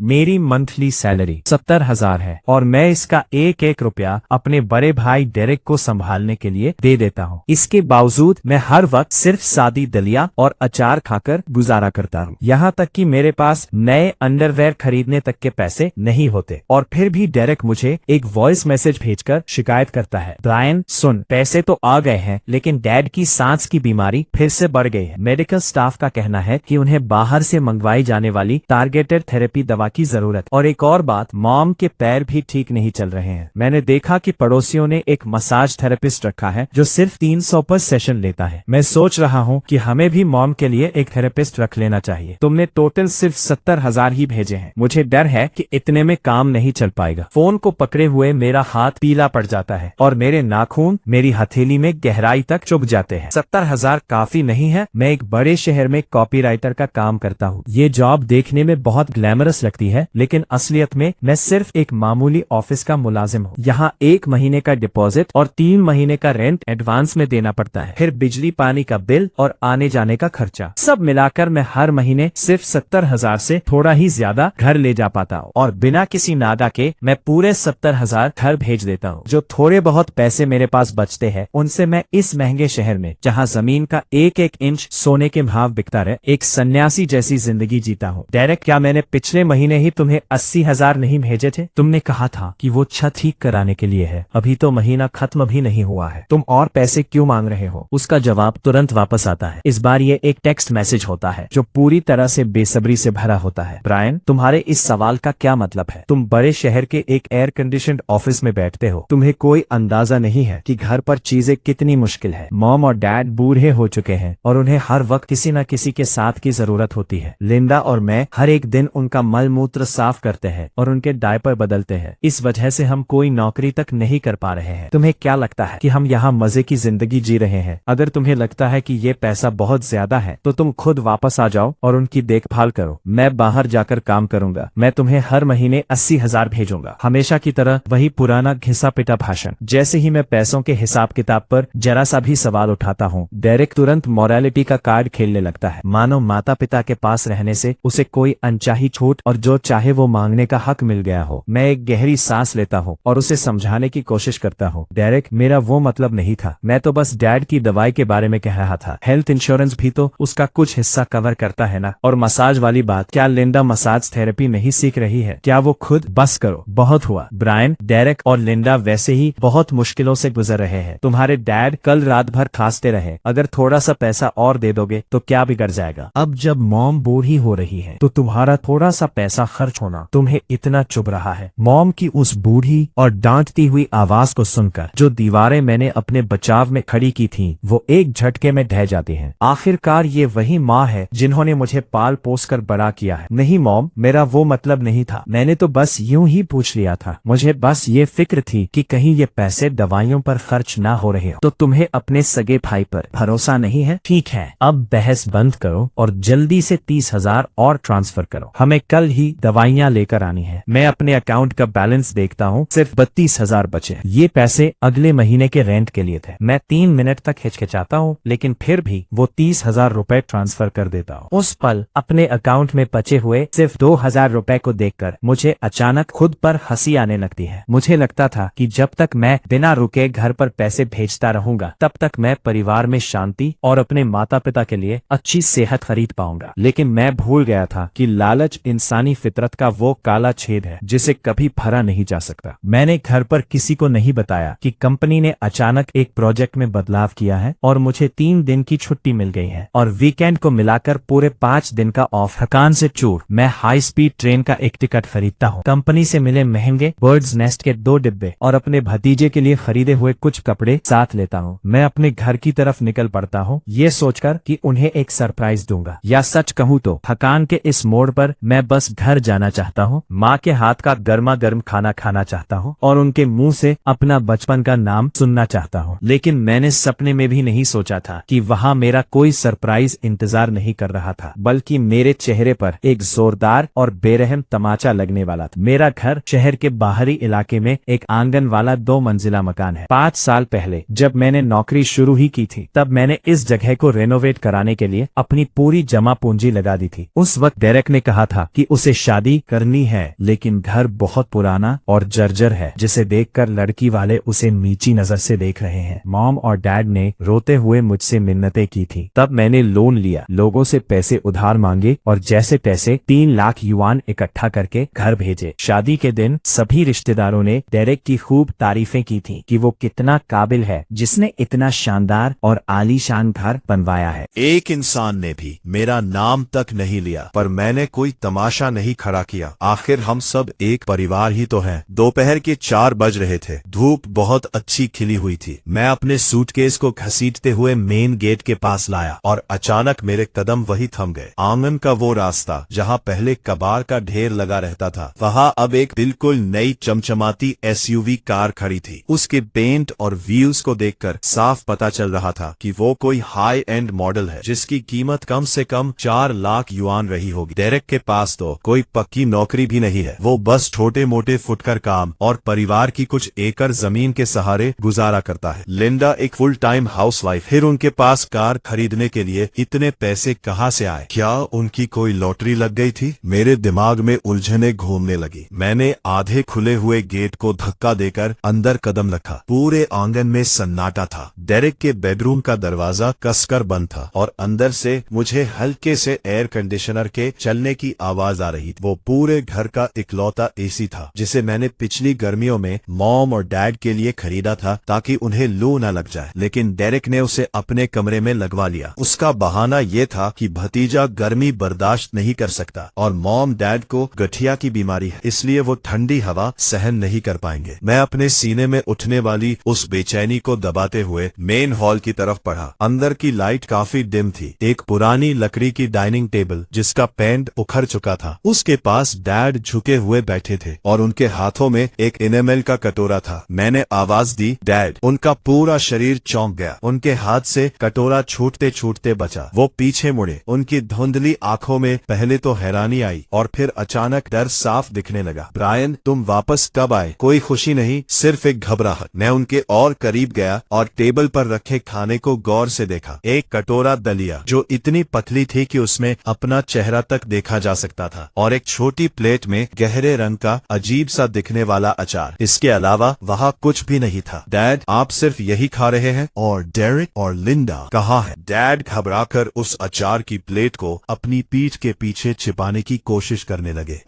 मेरी monthly salary 70,000 है और मैं इसका एक एक रुपया अपने बड़े भाई डेरेक को संभालने के लिए दे देता हूँ। इसके बावजूद मैं हर वक्त सिर्फ सादी दलिया और अचार खाकर गुजारा करता हूँ। यहाँ तक कि मेरे पास नए अंडरवेयर खरीदने तक के पैसे नहीं होते। और फिर भी डेरेक मुझे एक वॉइस मैसेज भेजकर शिकायत करता है, ब्रायन सुन, पैसे तो आ गए हैं लेकिन डैड की सांस की बीमारी फिर से बढ़ गई है। मेडिकल स्टाफ का कहना है कि उन्हें बाहर से मंगवाई जाने वाली टारगेटेड थेरेपी दवा की जरूरत। और एक और बात, मॉम के पैर भी ठीक नहीं चल रहे हैं। मैंने देखा कि पड़ोसियों ने एक मसाज थेरेपिस्ट रखा है जो सिर्फ 300 पर सेशन लेता है। मैं सोच रहा हूँ कि हमें भी मॉम के लिए एक थेरेपिस्ट रख लेना चाहिए। तुमने टोटल सिर्फ 70,000 ही भेजे हैं। मुझे डर है कि इतने में काम नहीं चल पाएगा। फोन को पकड़े हुए मेरा हाथ पीला पड़ जाता है और मेरे नाखून मेरी हथेली में गहराई तक चुभ जाते हैं। 70,000 काफी नहीं है। मैं एक बड़े शहर में कॉपीराइटर का काम करता हूँ। ये जॉब देखने में बहुत ग्लैमरस लगती है लेकिन असलियत में मैं सिर्फ एक मामूली ऑफिस का मुलाजिम हूँ। यहाँ 1 महीने का डिपॉजिट और 3 महीने का रेंट एडवांस में देना पड़ता है, फिर बिजली पानी का बिल और आने जाने का खर्चा। सब मिलाकर मैं हर महीने सिर्फ 70,000 से थोड़ा ही ज्यादा घर ले जा पाता हूँ और बिना किसी नादा के मैं पूरे 70,000 घर भेज देता हूँ। जो थोड़े बहुत पैसे मेरे पास बचते हैं उनसे मैं इस महंगे शहर में, जहाँ जमीन का एक एक इंच सोने के भाव बिकता रहे, एक सन्यासी जैसी जिंदगी जीता हूँ। डेरेक, क्या मैंने पिछले महीने ही तुम्हें 80,000 नहीं भेजे थे? तुमने कहा था कि वो छत ठीक कराने के लिए है। अभी तो महीना खत्म भी नहीं हुआ है, तुम और पैसे क्यों मांग रहे हो? उसका जवाब तुरंत वापस आता है। इस बार ये एक टेक्स्ट मैसेज होता है जो पूरी तरह से बेसब्री से भरा होता है। ब्रायन, तुम्हारे इस सवाल का क्या मतलब है? तुम बड़े शहर के एक एयर कंडीशनड ऑफिस में बैठते हो। तुम्हें कोई अंदाजा नहीं है कि घर पर चीजें कितनी मुश्किल है। मॉम और डैड बूढ़े हो चुके हैं और उन्हें हर वक्त किसी न किसी के साथ की जरूरत होती है। लिंडा और मैं हर एक दिन उनका मल मूत्र साफ करते हैं और उनके डायपर बदलते हैं। इस वजह से हम कोई नौकरी तक नहीं कर पा रहे हैं। तुम्हें क्या लगता है कि हम यहाँ मजे की जिंदगी जी रहे हैं? अगर तुम्हें लगता है कि ये पैसा बहुत ज्यादा है तो तुम खुद वापस आ जाओ और उनकी देखभाल करो। मैं बाहर जाकर काम करूंगा। मैं तुम्हें हर महीने 80,000 भेजूंगा। हमेशा की तरह वही पुराना घिसा पिटा भाषण। जैसे ही मैं पैसों के हिसाब किताब पर जरा सा भी सवाल उठाता हूँ, डेरेक तुरंत मोरालिटी का कार्ड खेलने लगता है, मानो माता पिता के पास रहने से उसे कोई अनचाही छूट और जो चाहे वो मांगने का हक मिल गया हो। मैं एक गहरी सांस लेता हूँ और उसे समझाने की कोशिश करता हूँ, डेरेक, मेरा वो मतलब नहीं था। मैं तो बस डैड की दवाई के बारे में कह रहा था। हेल्थ इंश्योरेंस भी तो उसका कुछ हिस्सा कवर करता है ना। और मसाज वाली बात, क्या लिंडा मसाज थेरेपी नहीं सीख रही है? क्या वो खुद? बस करो, बहुत हुआ। ब्रायन, डेरेक और लिंडा वैसे ही बहुत मुश्किलों से गुजर रहे हैं। तुम्हारे डैड कल रात भर खांसते रहे। अगर थोड़ा सा पैसा और दे दोगे तो क्या बिगड़ जाएगा? अब जब मॉम बूढ़ी हो रही है तो तुम्हारा थोड़ा सा पैसा खर्च होना तुम्हें इतना चुभ रहा है। मॉम की उस बूढ़ी और डांटती हुई आवाज को सुनकर जो दीवारें मैंने अपने बचाव में खड़ी की थी वो एक झटके में ढह जाती हैं। आखिरकार ये वही माँ है जिन्होंने मुझे पाल पोस कर बड़ा किया है। नहीं मॉम, मेरा वो मतलब नहीं था। मैंने तो बस यूं ही पूछ लिया था। मुझे बस ये फिक्र थी कि कहीं ये पैसे दवाइयों पर खर्च ना हो रहे हो। तो तुम्हें अपने सगे भाई पर भरोसा नहीं है? ठीक है, अब बहस बंद करो और जल्दी से 30,000 और ट्रांसफर करो। हमें कल ही दवाइयाँ लेकर आनी है। मैं अपने अकाउंट का बैलेंस देखता हूँ, सिर्फ 32,000 बचे। ये पैसे अगले महीने के रेंट के लिए थे। मैं 3 मिनट तक हिचकिचाता हूँ लेकिन फिर भी वो 30,000 रुपए ट्रांसफर कर देता हूँ। उस पल अपने अकाउंट में बचे हुए सिर्फ 2,000 रुपए को देखकर मुझे अचानक खुद पर हंसी आने लगती है। मुझे लगता था कि जब तक मैं बिना रुके घर पर पैसे भेजता रहूंगा तब तक मैं परिवार में शांति और अपने माता पिता के लिए अच्छी सेहत खरीद पाऊंगा। लेकिन मैं भूल गया था कि लालच इंसानी फितरत का वो काला छेद है जिसे कभी भरा नहीं जा सकता। मैंने घर पर किसी को नहीं बताया कि कंपनी ने अचानक एक प्रोजेक्ट में बदलाव किया है और मुझे 3 दिन की छुट्टी मिल गई है और वीकेंड को मिलाकर पूरे 5 दिन का ऑफ। थकान से चूर मैं हाई स्पीड ट्रेन का एक टिकट खरीदता हूँ। कंपनी से मिले महंगे बर्ड्स नेस्ट के 2 डिब्बे और अपने भतीजे के लिए खरीदे हुए कुछ कपड़े साथ लेता हूँ। मैं अपने घर की तरफ निकल पड़ता हूँ, ये सोचकर कि उन्हें एक सरप्राइज दूंगा। या सच कहूँ तो थकान के इस मोड़ पर मैं बस घर जाना चाहता हूँ, माँ के हाथ का गर्मा गर्म खाना खाना चाहता हूँ और उनके मुंह से अपना बचपन का नाम सुनना चाहता हूँ। लेकिन मैंने सपने में भी नहीं सोचा था कि वहाँ मेरा कोई सरप्राइज इंतजार नहीं कर रहा था, बल्कि मेरे चेहरे पर एक जोरदार और बेरहम तमाचा लगने वाला था। मेरा घर शहर के बाहरी इलाके में एक आंगन वाला 2 मंजिला मकान है। 5 साल पहले जब मैंने नौकरी शुरू ही की थी तब मैंने इस जगह को रेनोवेट कराने के लिए अपनी पूरी जमा पूंजी लगा दी थी। उस वक्त डेरेक ने कहा था कि उसे उसे शादी करनी है, लेकिन घर बहुत पुराना और जर्जर है, जिसे देखकर लड़की वाले उसे नीची नजर से देख रहे हैं। मॉम और डैड ने रोते हुए मुझसे मिन्नतें की थी। तब मैंने लोन लिया, लोगों से पैसे उधार मांगे और जैसे तैसे 3 लाख युआन इकट्ठा करके घर भेजे। शादी के दिन सभी रिश्तेदारों ने डेरेक की खूब तारीफें की थी कि वो कितना काबिल है, जिसने इतना शानदार और आलीशान घर बनवाया है। एक इंसान ने भी मेरा नाम तक नहीं लिया, पर मैंने कोई तमाशा नहीं खड़ा किया। आखिर हम सब एक परिवार ही तो हैं। दोपहर के 4 बज रहे थे। धूप बहुत अच्छी खिली हुई थी। मैं अपने सूटकेस को घसीटते हुए मेन गेट के पास लाया और अचानक मेरे कदम वही थम गए। आंगन का वो रास्ता जहाँ पहले कबाड़ का ढेर लगा रहता था, वहाँ अब एक बिल्कुल नई चमचमाती एसयूवी कार खड़ी थी। उसके पेंट और व्हील्स को देखकर साफ पता चल रहा था कि वो कोई हाई एंड मॉडल है, जिसकी कीमत कम से कम 4 लाख युआन रही होगी। डेरेक के पास तो कोई पक्की नौकरी भी नहीं है। वो बस छोटे मोटे फुटकर काम और परिवार की कुछ एकड़ जमीन के सहारे गुजारा करता है। लिंडा एक फुल टाइम हाउसवाइफ। फिर उनके पास कार खरीदने के लिए इतने पैसे कहाँ से आए? क्या उनकी कोई लॉटरी लग गई थी? मेरे दिमाग में उलझने घूमने लगी। मैंने आधे खुले हुए गेट को धक्का देकर अंदर कदम रखा। पूरे आंगन में सन्नाटा था। डेरेक के बेडरूम का दरवाजा कसकर बंद था और अंदर से मुझे हल्के से एयर कंडीशनर के चलने की आवाज आ रही थी। वो पूरे घर का इकलौता एसी था, जिसे मैंने पिछली गर्मियों में मॉम और डैड के लिए खरीदा था ताकि उन्हें लू न लग जाए, लेकिन डेरेक ने उसे अपने कमरे में लगवा लिया। उसका बहाना ये था कि भतीजा गर्मी बर्दाश्त नहीं कर सकता और मॉम डैड को गठिया की बीमारी है, इसलिए वो ठंडी हवा सहन नहीं कर पाएंगे। मैं अपने सीने में उठने वाली उस बेचैनी को दबाते हुए मेन हॉल की तरफ बढ़ा। अंदर की लाइट काफी डिम थी। एक पुरानी लकड़ी की डाइनिंग टेबल जिसका पेंट उखड़ चुका था, उसके पास डैड झुके हुए बैठे थे और उनके हाथों में एक इनेमल का कटोरा था। मैंने आवाज दी, डैड। उनका पूरा शरीर चौंक गया। उनके हाथ से कटोरा छूटते छूटते बचा। वो पीछे मुड़े। उनकी धुंधली आंखों में पहले तो हैरानी आई और फिर अचानक डर साफ दिखने लगा। ब्रायन, तुम वापस कब आए? कोई खुशी नहीं, सिर्फ एक घबराहट। मैं उनके और करीब गया और टेबल पर रखे खाने को गौर से देखा। एक कटोरा दलिया जो इतनी पतली थी कि उसमें अपना चेहरा तक देखा जा सकता था, और एक छोटी प्लेट में गहरे रंग का अजीब सा दिखने वाला अचार। इसके अलावा वहाँ कुछ भी नहीं था। डैड, आप सिर्फ यही खा रहे हैं? और डेरिक और लिंडा कहाँ है? डैड घबराकर उस अचार की प्लेट को अपनी पीठ के पीछे छिपाने की कोशिश करने लगे।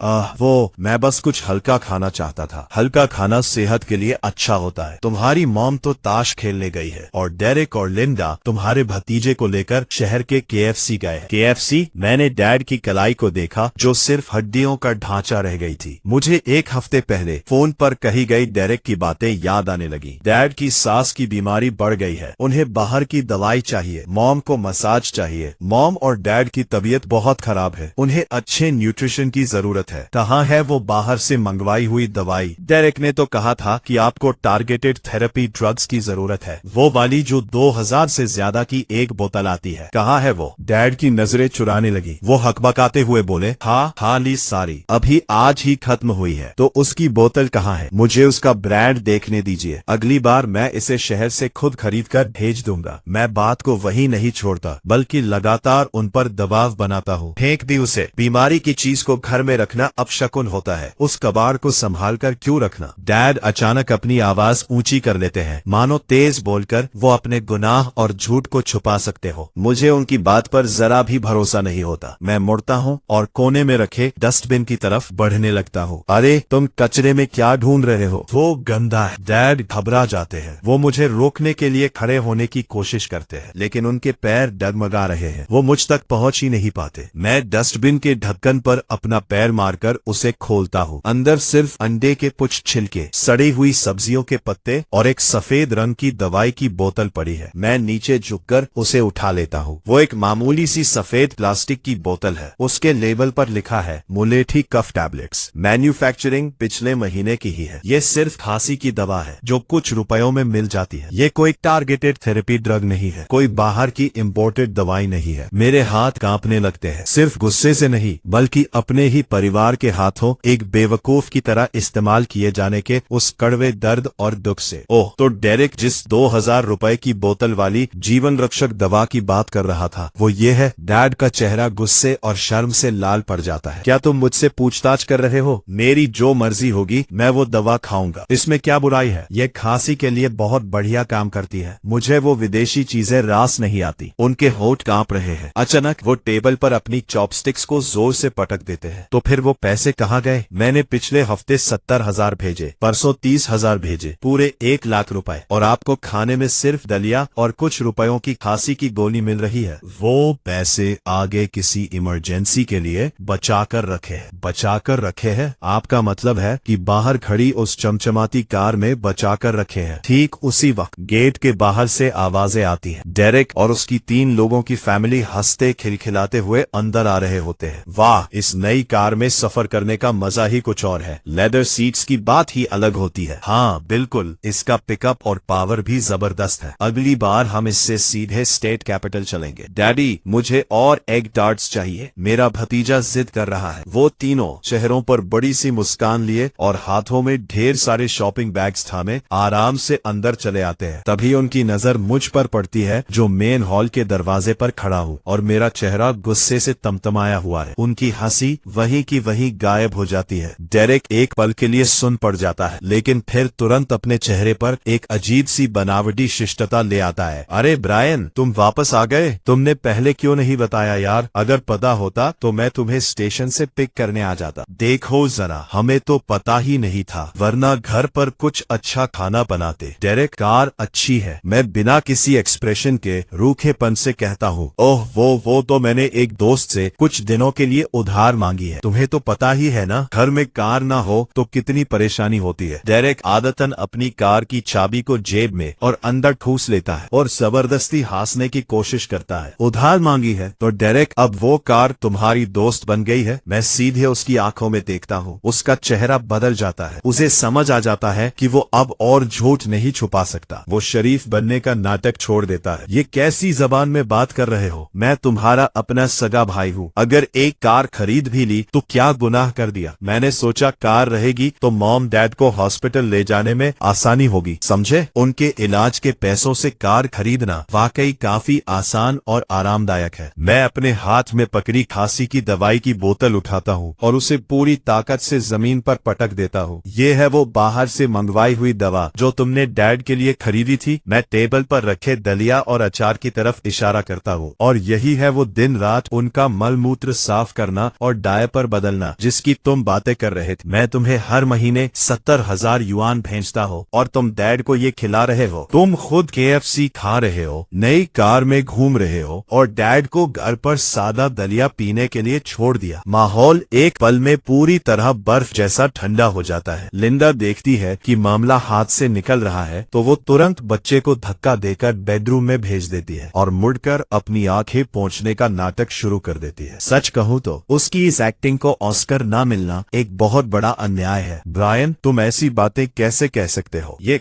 मैं बस कुछ हल्का खाना चाहता था। हल्का खाना सेहत के लिए अच्छा होता है। तुम्हारी मॉम तो ताश खेलने गई है और डेरिक और लिंडा तुम्हारे भतीजे को लेकर शहर के KFC गए। KFC? मैंने डैड की कलाई को देखा जो सिर्फ हड्डियों का ढांचा रह गई थी। मुझे 1 हफ्ते पहले फोन पर कही गई डेरिक की बातें याद आने लगी। डैड की सास की बीमारी बढ़ गई है। उन्हें बाहर की दवाई चाहिए। मॉम को मसाज चाहिए। मॉम और डैड की तबीयत बहुत खराब है। उन्हें अच्छे न्यूट्रिशन की जरूरत है। कहाँ है वो बाहर से मंगवाई हुई दवाई? डेरिक ने तो कहा था कि आपको टारगेटेड थेरेपी ड्रग्स की जरूरत है, वो वाली जो 2000 से ज्यादा की एक बोतल आती है। कहाँ है वो? डैड की नजरें चुराने लगी। वो हकबकाते हुए बोले, हाँ ली सारी, अभी आज ही खत्म हुई है। तो उसकी बोतल कहाँ है? मुझे उसका ब्रांड देखने दीजिए। अगली बार मैं इसे शहर से खुद खरीद कर भेज दूंगा। मैं बात को वही नहीं छोड़ता, बल्कि लगातार उन पर दबाव बनाता हूँ। फेंक दी उसे। बीमारी की चीज को घर में रखना अपशकुन होता है। उस कबाड़ को संभाल कर क्यों रखना? डैड अचानक अपनी आवाज ऊंची कर लेते हैं, मानो तेज बोलकर वो अपने गुनाह और झूठ को छुपा सकते हो। मुझे उनकी बात पर जरा भी भरोसा नहीं होता। मैं मुड़ता हूँ और कोने में रखे डस्टबिन की तरफ बढ़ने लगता हूँ। अरे तुम कचरे में क्या ढूंढ रहे हो? वो गंदा है। डैड घबरा जाते हैं। वो मुझे रोकने के लिए खड़े होने की कोशिश करते हैं, लेकिन उनके पैर डगमगा रहे हैं। वो मुझ तक पहुंच ही नहीं पाते। मैं डस्टबिन के ढक्कन पर अपना पैर मारकर उसे खोलता हूँ। अंदर सिर्फ अंडे के कुछ छिलके, सड़ी हुई सब्जियों के पत्ते और एक सफेद रंग की दवाई की बोतल पड़ी है। मैं नीचे झुककर उसे उठा लेता हूँ। वो एक मामूली सी सफेद प्लास्टिक की बोतल है। उसके लेबल पर लिखा है मुलेठी कफ टैबलेट्स। मैन्युफैक्चरिंग पिछले महीने की ही है। ये सिर्फ खांसी की दवा है जो कुछ रुपयों में मिल जाती है। ये कोई टारगेटेड थेरेपी ड्रग नहीं है, कोई बाहर की इम्पोर्टेड दवाई नहीं है। मेरे हाथ कांपने लगते हैं, सिर्फ गुस्से से नहीं बल्कि अपने ही परिवार के हाथों एक बेवकूफ की तरह इस्तेमाल किए जाने के उस कड़वे दर्द और दुख से। ओह, तो डेरिक जिस 2000 रुपए की बोतल वाली जीवन रक्षक दवा की बात कर रहा था, वो ये है। डैड का चेहरा गुस्से और शर्म से लाल पड़ जाता जाता है। क्या तुम मुझसे पूछताछ कर रहे हो? मेरी जो मर्जी होगी मैं वो दवा खाऊंगा, इसमें क्या बुराई है? ये खांसी के लिए बहुत बढ़िया काम करती है। मुझे वो विदेशी चीजें रास नहीं आती। उनके होंठ कांप रहे हैं। अचानक वो टेबल पर अपनी चॉपस्टिक्स को जोर से पटक देते हैं। तो फिर वो पैसे कहाँ गए? मैंने पिछले हफ्ते 70,000 भेजे, परसों 30,000 भेजे, पूरे 1 लाख रुपए, और आपको खाने में सिर्फ दलिया और कुछ रुपयों की खांसी की गोली मिल रही है। वो पैसे आगे किसी इमरजेंसी के लिए बचाकर रखे हैं। आपका मतलब है कि बाहर खड़ी उस चमचमाती कार में बचाकर रखे हैं। ठीक उसी वक्त गेट के बाहर से आवाजें आती हैं। डेरेक और उसकी 3 लोगों की फैमिली हंसते खिलखिलाते हुए अंदर आ रहे होते हैं। वाह, इस नई कार में सफर करने का मजा ही कुछ और है। लेदर सीट्स की बात ही अलग होती है। हाँ बिल्कुल, इसका पिकअप और पावर भी जबरदस्त है। अगली बार हम इससे सीधे स्टेट कैपिटल चलेंगे। डैडी, मुझे और एग टार्ट्स चाहिए, मेरा भतीजा जिद कर रहा है। वो तीनों चेहरों पर बड़ी सी मुस्कान लिए और हाथों में ढेर सारे शॉपिंग बैग्स थामे आराम से अंदर चले आते हैं। तभी उनकी नजर मुझ पर पड़ती है, जो मेन हॉल के दरवाजे पर खड़ा हूँ, और मेरा चेहरा गुस्से से तमतमाया हुआ है। उनकी हंसी वहीं की वहीं गायब हो जाती है। डेरेक एक पल के लिए सुन पड़ जाता है, लेकिन फिर तुरंत अपने चेहरे पर एक अजीब सी बनावटी शिष्टता ले आता है। अरे ब्रायन, तुम वापस आ गए? तुमने पहले क्यों नहीं बताया यार? अगर पता होता तो मैं तुम्हें स्टेशन से पिक करने आ जाता। देखो जरा, हमें तो पता ही नहीं था, वरना घर पर कुछ अच्छा खाना बनाते। डेरेक, कार अच्छी है, मैं बिना किसी एक्सप्रेशन के रूखेपन से कहता हूँ। ओह, वो तो मैंने एक दोस्त से कुछ दिनों के लिए उधार मांगी है। तुम्हें तो पता ही है ना, घर में कार ना हो तो कितनी परेशानी होती है। डेरेक आदतन अपनी कार की चाबी को जेब में और अंदर ठूस लेता है और जबरदस्ती हंसने की कोशिश करता है। उधार मांगी है तो डेरेक, अब वो कार तुम्हारी दोस्त बन गई है? मैं सीधे उसकी आंखों में देखता हूँ। उसका चेहरा बदल जाता है। उसे समझ आ जाता है कि वो अब और झूठ नहीं छुपा सकता। वो शरीफ बनने का नाटक छोड़ देता है। ये कैसी जबान में बात कर रहे हो? मैं तुम्हारा अपना सगा भाई हूँ। अगर एक कार खरीद भी ली तो क्या गुनाह कर दिया? मैंने सोचा कार रहेगी तो मॉम डैड को हॉस्पिटल ले जाने में आसानी होगी, समझे? उनके इलाज के पैसों से कार खरीदना वाकई काफी आसान और आरामदायक है। मैं अपने हाथ में पकड़ी खांसी की दवाई की बोतल उठाता हूँ और उसे पूरी ताकत से जमीन पर पटक देता हूँ। ये है वो बाहर से मंगवाई हुई दवा जो तुमने डैड के लिए खरीदी थी। मैं टेबल पर रखे दलिया और अचार की तरफ इशारा करता हूँ। और यही है वो दिन रात उनका मलमूत्र साफ करना और डायपर बदलना जिसकी तुम बातें कर रहे थे। मैं तुम्हें हर महीने 70,000 युआन भेजता हूँ और तुम डैड को ये खिला रहे हो। तुम खुद KFC खा रहे हो, नई कार में घूम रहे हो, और डैड को घर पर सादा दलिया पीने के लिए छोड़ दिया। माहौल एक पल में पूरी तरह बर्फ जैसा ठंडा हो जाता है। लिंडा देखती है कि मामला हाथ से निकल रहा है तो वो तुरंत बच्चे को धक्का देकर बेडरूम में भेज देती है और मुड़कर अपनी आंखें पोंछने का नाटक शुरू कर देती है। सच कहूँ तो उसकी इस एक्टिंग को ऑस्कर ना मिलना एक बहुत बड़ा अन्याय है। ब्रायन, तुम ऐसी बातें कैसे कह सकते हो? ये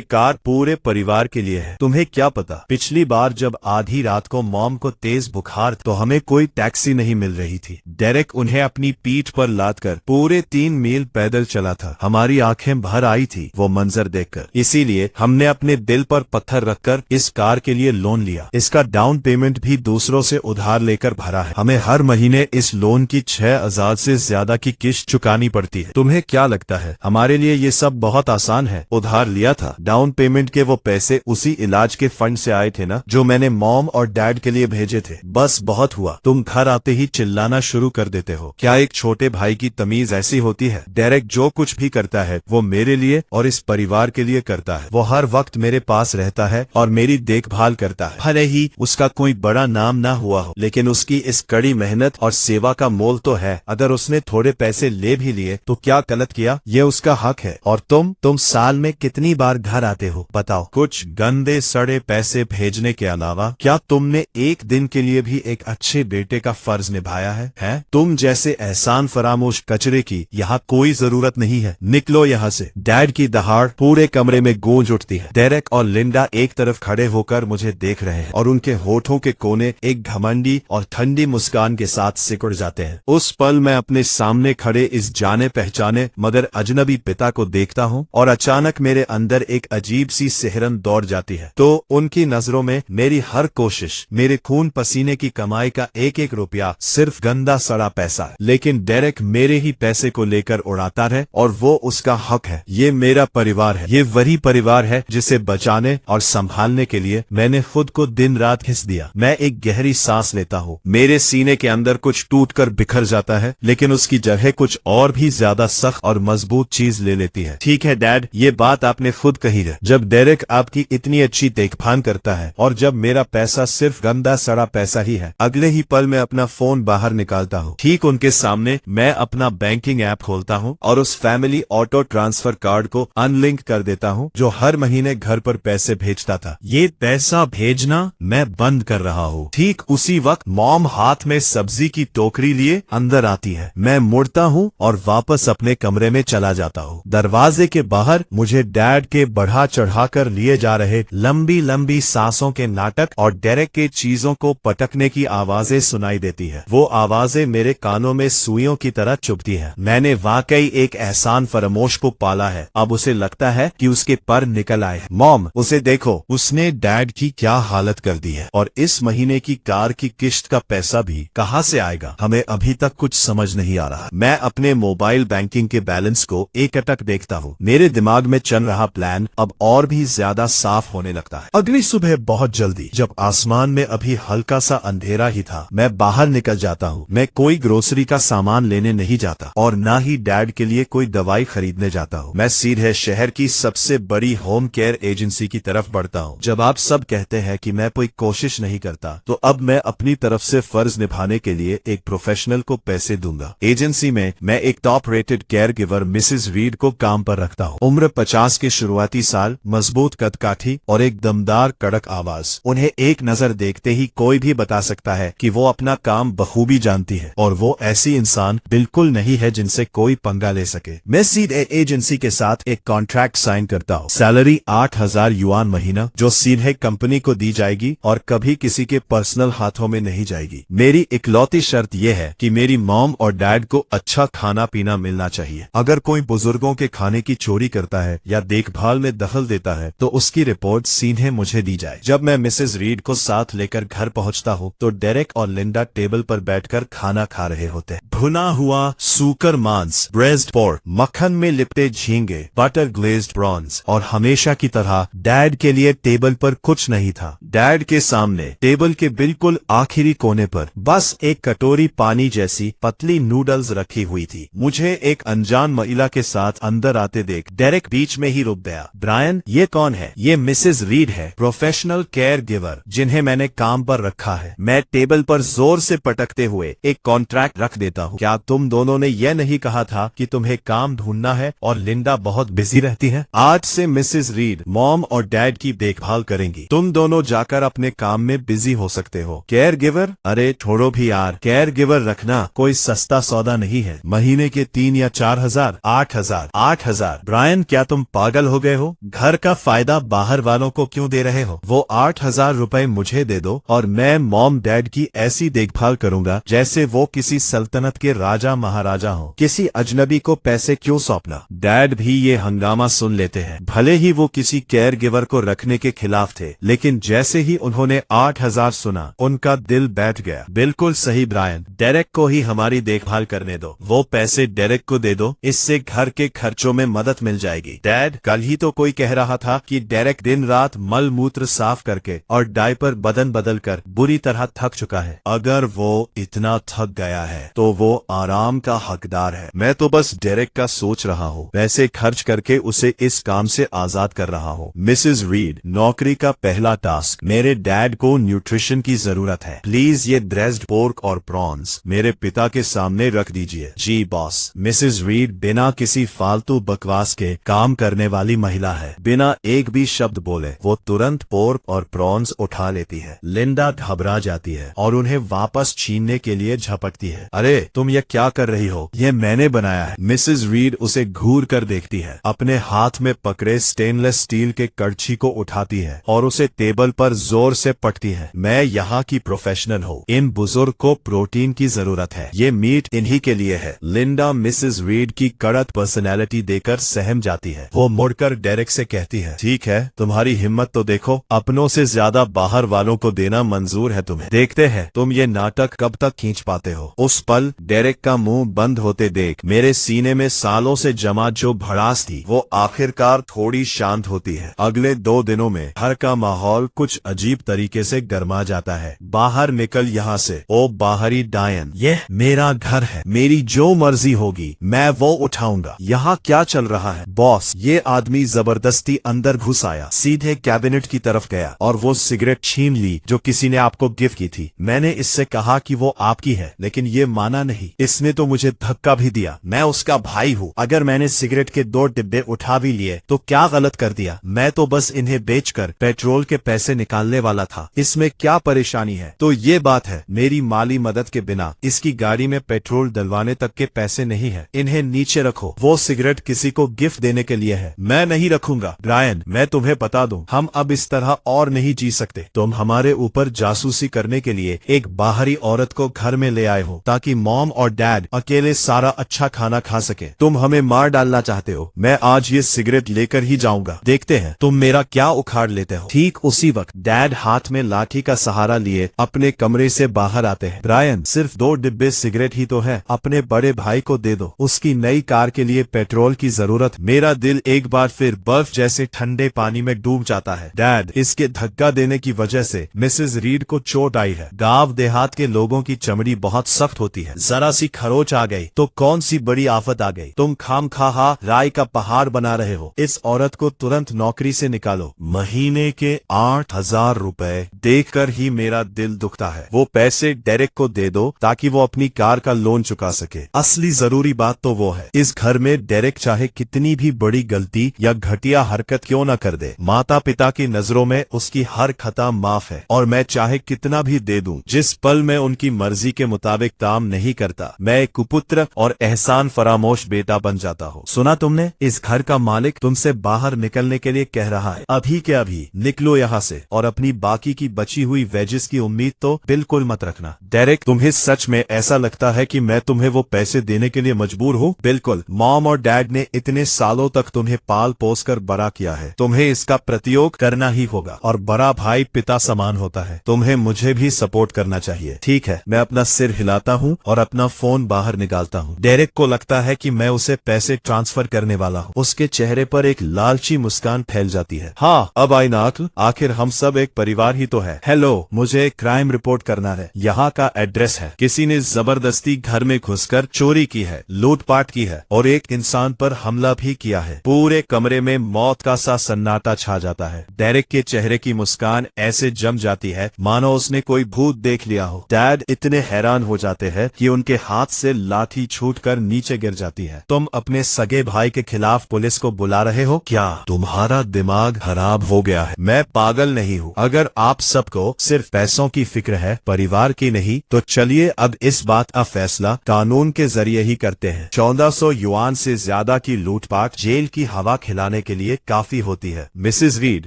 कार पूरे परिवार के लिए है। तुम्हें क्या पता, पिछली बार जब आधी रात को मॉम को तेज बुखार तो हमें कोई टैक्सी नहीं मिल रही थी। डेरेक उन्हें अपनी पीठ पर लादकर पूरे 3 मील पैदल चला था। हमारी आंखें भर आई थी वो मंजर देखकर, इसीलिए हमने अपने दिल पर पत्थर रखकर इस कार के लिए लोन लिया। इसका डाउन पेमेंट भी दूसरों से उधार लेकर भरा है। हमें हर महीने इस लोन की 6,000 से ज्यादा की किश्त चुकानी पड़ती है। तुम्हें क्या लगता है हमारे लिए ये सब बहुत आसान है? उधार लिया था, डाउन पेमेंट के वो पैसे उसी इलाज के फंड से आए थे ना, जो मैंने मॉम और डैड के लिए भेजे थे। बस बहुत हुआ, तुम घर आते ही चिल्लाना शुरू कर देते हो। क्या एक छोटे भाई की तमीज ऐसी होती है? डेरेक जो कुछ भी करता है वो मेरे लिए और इस परिवार के लिए करता है। वो हर वक्त मेरे पास रहता है और मेरी देखभाल करता है। भले ही उसका कोई बड़ा नाम ना हुआ हो, लेकिन उसकी इस कड़ी मेहनत और सेवा का मोल तो है। अगर उसने थोड़े पैसे ले भी लिए तो क्या गलत किया? ये उसका हक है। और तुम साल में कितनी बार घर आते हो बताओ? कुछ गंदे सड़े पैसे भेजने के अलावा क्या तुमने एक दिन के लिए भी एक अच्छे बेटे का फर्ज निभाया है? तुम जैसे एहसान फरामोश कचरे की यहाँ कोई जरूरत नहीं है। निकलो यहाँ से। डैड की दहाड़ पूरे कमरे में गूंज उठती है। डेरेक और लिंडा एक तरफ खड़े होकर मुझे देख रहे हैं और उनके होठों के कोने एक घमंडी और ठंडी मुस्कान के साथ सिकुड़ जाते हैं। उस पल मैं अपने सामने खड़े इस जाने पहचाने मगर अजनबी पिता को देखता हूँ और अचानक मेरे अंदर एक अजीब सी सिहरन दौड़ जाती है। तो उनकी नजरों में मेरी हर कोशिश, मेरे खून पसीने की कमाई का एक एक रुपया सिर्फ गंदा सड़ा पैसा है, लेकिन डेरेक मेरे ही पैसे को लेकर उड़ाता है और वो उसका हक है। ये मेरा परिवार है, ये वही परिवार है जिसे बचाने और संभालने के लिए मैंने खुद को दिन रात घिस दिया। मैं एक गहरी सांस लेता हूँ। मेरे सीने के अंदर कुछ टूटकर बिखर जाता है, लेकिन उसकी जगह कुछ और भी ज्यादा सख्त और मजबूत चीज ले लेती है। ठीक है डैड, ये बात आपने खुद कही है। जब डेरेक आपकी इतनी अच्छी देखभाल करता है और जब मेरा पैसा सिर्फ गंदा सड़ा पैसा ही है, अगले ही पल मैं अपना फोन बाहर निकालता हूँ। ठीक उनके सामने मैं अपना बैंकिंग ऐप खोलता हूँ और उस फैमिली ऑटो ट्रांसफर कार्ड को अनलिंक कर देता हूँ जो हर महीने घर पर पैसे भेजता था। ये पैसा भेजना मैं बंद कर रहा हूँ। ठीक उसी वक्त मॉम हाथ में सब्जी की टोकरी लिए अंदर आती है। मैं मुड़ता हूँ और वापस अपने कमरे में चला जाता हूँ। दरवाजे के बाहर मुझे डैड के बढ़ा चढ़ाकर लिए जा रहे लंबी लंबी सांसों के नाटक और डेरेक के चीजों को पटकने की आवाजें सुनाई देती है। वो आवाजें मेरे कानों में सुइयों की तरह चुभती है। मैंने वाकई एक एहसान फरामोश को पाला है। अब उसे लगता है कि उसके पर निकल आए। मॉम, उसे देखो, उसने डैड की क्या हालत कर दी है। और इस महीने की कार की किश्त का पैसा भी कहाँ से आएगा? हमें अभी तक कुछ समझ नहीं आ रहा। मैं अपने मोबाइल बैंकिंग के बैलेंस को एकटक देखता हूँ। मेरे दिमाग में चल रहा प्लान अब और भी ज्यादा साफ होने लगता है। अगली सुबह बहुत जल्दी, जब आसमान में अभी हल्का सा अंधेरा ही था, मैं बाहर निकल जाता हूँ। मैं कोई ग्रोसरी का सामान लेने नहीं जाता और न ही डैड के लिए कोई दवाई खरीदने जाता हूँ। मैं सीधे शहर की सबसे बड़ी होम केयर एजेंसी की तरफ बढ़ता हूँ। जब आप सब कहते हैं कि मैं कोई कोशिश नहीं करता, तो अब मैं अपनी तरफ से फर्ज निभाने के लिए एक प्रोफेशनल को पैसे दूंगा। एजेंसी में मैं एक top rated care giver Mrs read को काम पर रखता हूँ। उम्र 50 के शुरुआती साल, मजबूत कदकाठी और एक दमदार कड़क आवाज। उन्हें एक नजर देखते ही कोई भी बता सकता है कि वो अपना काम बखूबी जानती है और वो ऐसी इंसान बिल्कुल नहीं है जिनसे कोई पंगा ले सके। मैं सीधे एजेंसी के साथ एक कॉन्ट्रैक्ट साइन करता हूँ। सैलरी 8,000 युआन महीना, जो सीधे कंपनी को दी जाएगी और कभी किसी के पर्सनल हाथों में नहीं जाएगी। मेरी इकलौती शर्त यह है कि मेरी मॉम और डैड को अच्छा खाना पीना मिलना चाहिए। अगर कोई बुजुर्गों के खाने की चोरी करता है या देखभाल में दखल देता है तो उसकी रिपोर्ट सीधे मुझे दी जाए। जब मैं मिसेस रीड को साथ लेकर घर पहुंचता हूँ तो डेरेक और लिंडा टेबल पर बैठकर खाना खा रहे होते हैं। भुना हुआ सूकर मांस, ब्रेस्ट पोर्क, मक्खन में लिपटे झींगे, बटर ग्लेज्ड प्रॉन्स और हमेशा की तरह डैड के लिए टेबल पर कुछ नहीं था। डैड के सामने टेबल के बिल्कुल आखिरी कोने पर बस एक कटोरी पानी जैसी पतली नूडल्स रखी हुई थी। मुझे एक अनजान महिला के साथ अंदर आते देख डेरेक बीच में ही रुक गया। ब्रायन, ये कौन है? ये मिसेस रीड है, प्रोफेशनल केयर गिवर जिन्हें मैंने काम पर रखा है। मैं टेबल पर जोर से पटकते हुए एक कॉन्ट्रैक्ट रख देता हूँ। क्या तुम दोनों ने यह नहीं कहा था कि तुम्हें काम ढूंढना है और लिंडा बहुत बिजी रहती है? आज से मिसेस रीड मॉम और डैड की देखभाल करेंगी। तुम दोनों जाकर अपने काम में बिजी हो सकते हो। Care giver? अरे छोड़ो भी यार, केयर गिवर रखना कोई सस्ता सौदा नहीं है। महीने के 3 या 4,000, 8,000। ब्रायन, क्या तुम पागल हो गए हो? घर का फायदा बाहर वालों को क्यों दे रहे हो? वो 8,000 रुपए मुझे दे दो और मैं मॉम डैड की ऐसी देखभाल करूंगा जैसे वो किसी सल्तनत के राजा महाराजा हो। किसी अजनबी को पैसे क्यों सौंपना? डैड भी ये हंगामा सुन लेते हैं। भले ही वो किसी केयर गिवर को रखने के खिलाफ थे, लेकिन जैसे ही उन्होंने 8,000 सुना, उनका दिल बैठ गया। बिल्कुल सही ब्रायन, डेरेक को ही हमारी देखभाल करने दो। वो पैसे डेरेक को दे दो, इससे घर के खर्चों में मदद मिल जाएगी। डैड, कल ही तो कोई कह रहा था कि डेरेक दिन रात मल मूत्र साफ करके और डायपर बदल बदल कर बुरी तरह थक चुका है। अगर वो इतना थक गया है तो वो आराम का हकदार है। मैं तो बस डेरेक का सोच रहा हूँ, पैसे खर्च करके उसे इस काम से आजाद कर रहा हूँ। मिसेस रीड, नौकरी का पहला टास्क, मेरे डैड को न्यूट्रिशन की जरूरत है। प्लीज ये ब्रेस्ट पोर्क और प्रॉन्स मेरे पिता के सामने रख दीजिए। जी बॉस। मिसेस रीड बिना किसी फालतू बकवास के काम करने वाली महिला है। बिना एक भी शब्द बोले वो तुरंत पोर्क और प्रॉन्स उठा लेती है। लिंडा घबरा जाती है और उन्हें वापस छीनने के लिए झपटती है। अरे तुम ये क्या कर रही हो? ये मैंने बनाया है। मिसेस रीड उसे घूर कर देखती है, अपने हाथ में पकड़े स्टेनलेस स्टील के कड़छी को उठाती है और उसे टेबल पर जोर से पटती है। मैं यहाँ की प्रोफेशनल हूँ, इन बुजुर्ग को प्रोटीन की जरूरत है, ये मीट इन्हीं के लिए है। लिंडा मिसेस रीड की कड़क पर्सनैलिटी देकर सहम जाती है। वो मुड़कर डेरेक से कहती है, ठीक है, तुम्हारी हिम्मत तो देखो, अपनों से ज्यादा बाहर वालों को देना मंजूर है तुम्हें। देखते हैं तुम ये नाटक कब तक खींच पाते पाते हो। उस पल डेरेक का मुंह बंद होते देख मेरे सीने में सालों से जमा जो भड़ास थी वो आखिरकार थोड़ी शांत होती है। अगले 2 दिनों में घर का माहौल कुछ अजीब तरीके से गर्मा जाता है। बाहर निकल यहाँ से, ओ बाहरी डायन, यह मेरा घर है, मेरी जो मर्जी होगी मैं वो उठाऊंगा। यहाँ क्या चल रहा है बॉस? ये आदमी जबरदस्ती अंदर घुस आया, सीधे कैबिनेट की तरफ गया और वो सिगरेट छीन ली जो किसी ने आपको गिफ्ट की थी। मैंने इससे कहा कि वो आपकी है, लेकिन ये माना नहीं। इसने तो मुझे धक्का भी दिया। मैं उसका भाई हूँ। अगर मैंने सिगरेट के 2 डिब्बे उठा भी लिए तो क्या गलत कर दिया? मैं तो बस इन्हें बेचकर पेट्रोल के पैसे निकालने वाला था। इसमें क्या परेशानी है? तो ये बात है, मेरी माली मदद के बिना इसकी गाड़ी में पेट्रोल डलवाने तक के पैसे नहीं है। इन्हें नीचे रखो। वो सिगरेट किसी को गिफ्ट देने के लिए है। मैं नहीं रखूंगा। ब्रायन, मैं तुम्हें बता दूं, हम अब इस तरह और नहीं जी सकते। तुम हमारे ऊपर जासूसी करने के लिए एक बाहरी औरत को घर में ले आए हो ताकि मॉम और डैड अकेले सारा अच्छा खाना खा सके। तुम हमें मार डालना चाहते हो। मैं आज ये सिगरेट लेकर ही जाऊंगा। देखते हैं तुम मेरा क्या उखाड़ लेते हो। ठीक उसी वक्त डैड हाथ में लाठी का सहारा लिए अपने कमरे से बाहर आते हैं। ब्रायन, सिर्फ 2 डिब्बे सिगरेट ही तो है, अपने बड़े भाई को दे दो। उसकी नई कार के लिए पेट्रोल की जरूरत। मेरा दिल एक बार फिर बर्फ जैसे ठंडे पानी में डूब जाता है। डैड, इसके धक्का देने की वजह से मिसेज रीड को चोट आई है। गांव देहात के लोगों की चमड़ी बहुत सख्त होती है। जरा सी खरोच आ गई तो कौन सी बड़ी आफत आ गई। तुम खामखाहा राय का पहाड़ बना रहे हो। इस औरत को तुरंत नौकरी से निकालो। महीने के 8,000 रुपए देखकर ही मेरा दिल दुखता है। वो पैसे डेरेक को दे दो ताकि वो अपनी कार का लोन चुका सके। असली जरूरी बात तो वो है, इस घर में डेरेक चाहे कितनी भी बड़ी गलती या घटिया हरकत क्यों न कर दे, माता पिता की नजरों में उसकी हर खता माफ है। और मैं चाहे कितना भी दे दूं, जिस पल मैं उनकी मर्जी के मुताबिक काम नहीं करता, मैं एक कुपुत्र और एहसान फरामोश बेटा बन जाता हूँ। सुना तुमने? इस घर का मालिक तुमसे बाहर निकलने के लिए कह रहा है। अभी के अभी निकलो यहाँ से और अपनी बाकी की बची हुई वेजेस की उम्मीद तो बिल्कुल मत रखना। डेरेक, तुम्हें सच में ऐसा लगता है कि मैं तुम्हें वो पैसे देने के लिए मजबूर हूँ? बिल्कुल। मॉम और डैड ने इतने सालों तक तुम्हें पाल पोस कर बड़ा किया है। तुम्हें इसका प्रतियोग करना ही होगा। और बड़ा भाई पिता समान होता है। तुम्हें मुझे भी सपोर्ट करना चाहिए। ठीक है, मैं अपना सिर हिलाता हूँ और अपना फोन बाहर निकालता हूँ। डेरेक को लगता है कि मैं उसे पैसे ट्रांसफर करने वाला हूँ। उसके चेहरे पर एक लालची मुस्कान फैल जाती है। हाँ, अब आई ना अक्ल, आखिर हम सब एक परिवार ही तो है। हेलो, मुझे एक क्राइम रिपोर्ट करना है। यहाँ का एड्रेस है। किसी ने जबरदस्ती घर में घुसकर चोरी की है, लूटपाट की है और एक इंसान पर हमला भी किया है। पूरे कमरे में मौत का सा सन्नाटा छा जाता है। डेरेक के चेहरे की मुस्कान ऐसे जम जाती है मानो उसने कोई भूत देख लिया हो। डैड इतने हैरान हो जाते हैं कि उनके हाथ से लाठी छूटकर नीचे गिर जाती है। तुम अपने सगे भाई के खिलाफ पुलिस को बुला रहे हो क्या? तुम्हारा दिमाग खराब हो गया है। मैं पागल नहीं हूँ। अगर आप सबको सिर्फ पैसों की फिक्र है, परिवार की नहीं, तो चलिए अब इस बात का फैसला कानून के जरिए ही करते हैं। 1400 युआन से ज्यादा की लूटपाट जेल की हवा खिलाने के लिए काफी होती है। मिसेज रीड,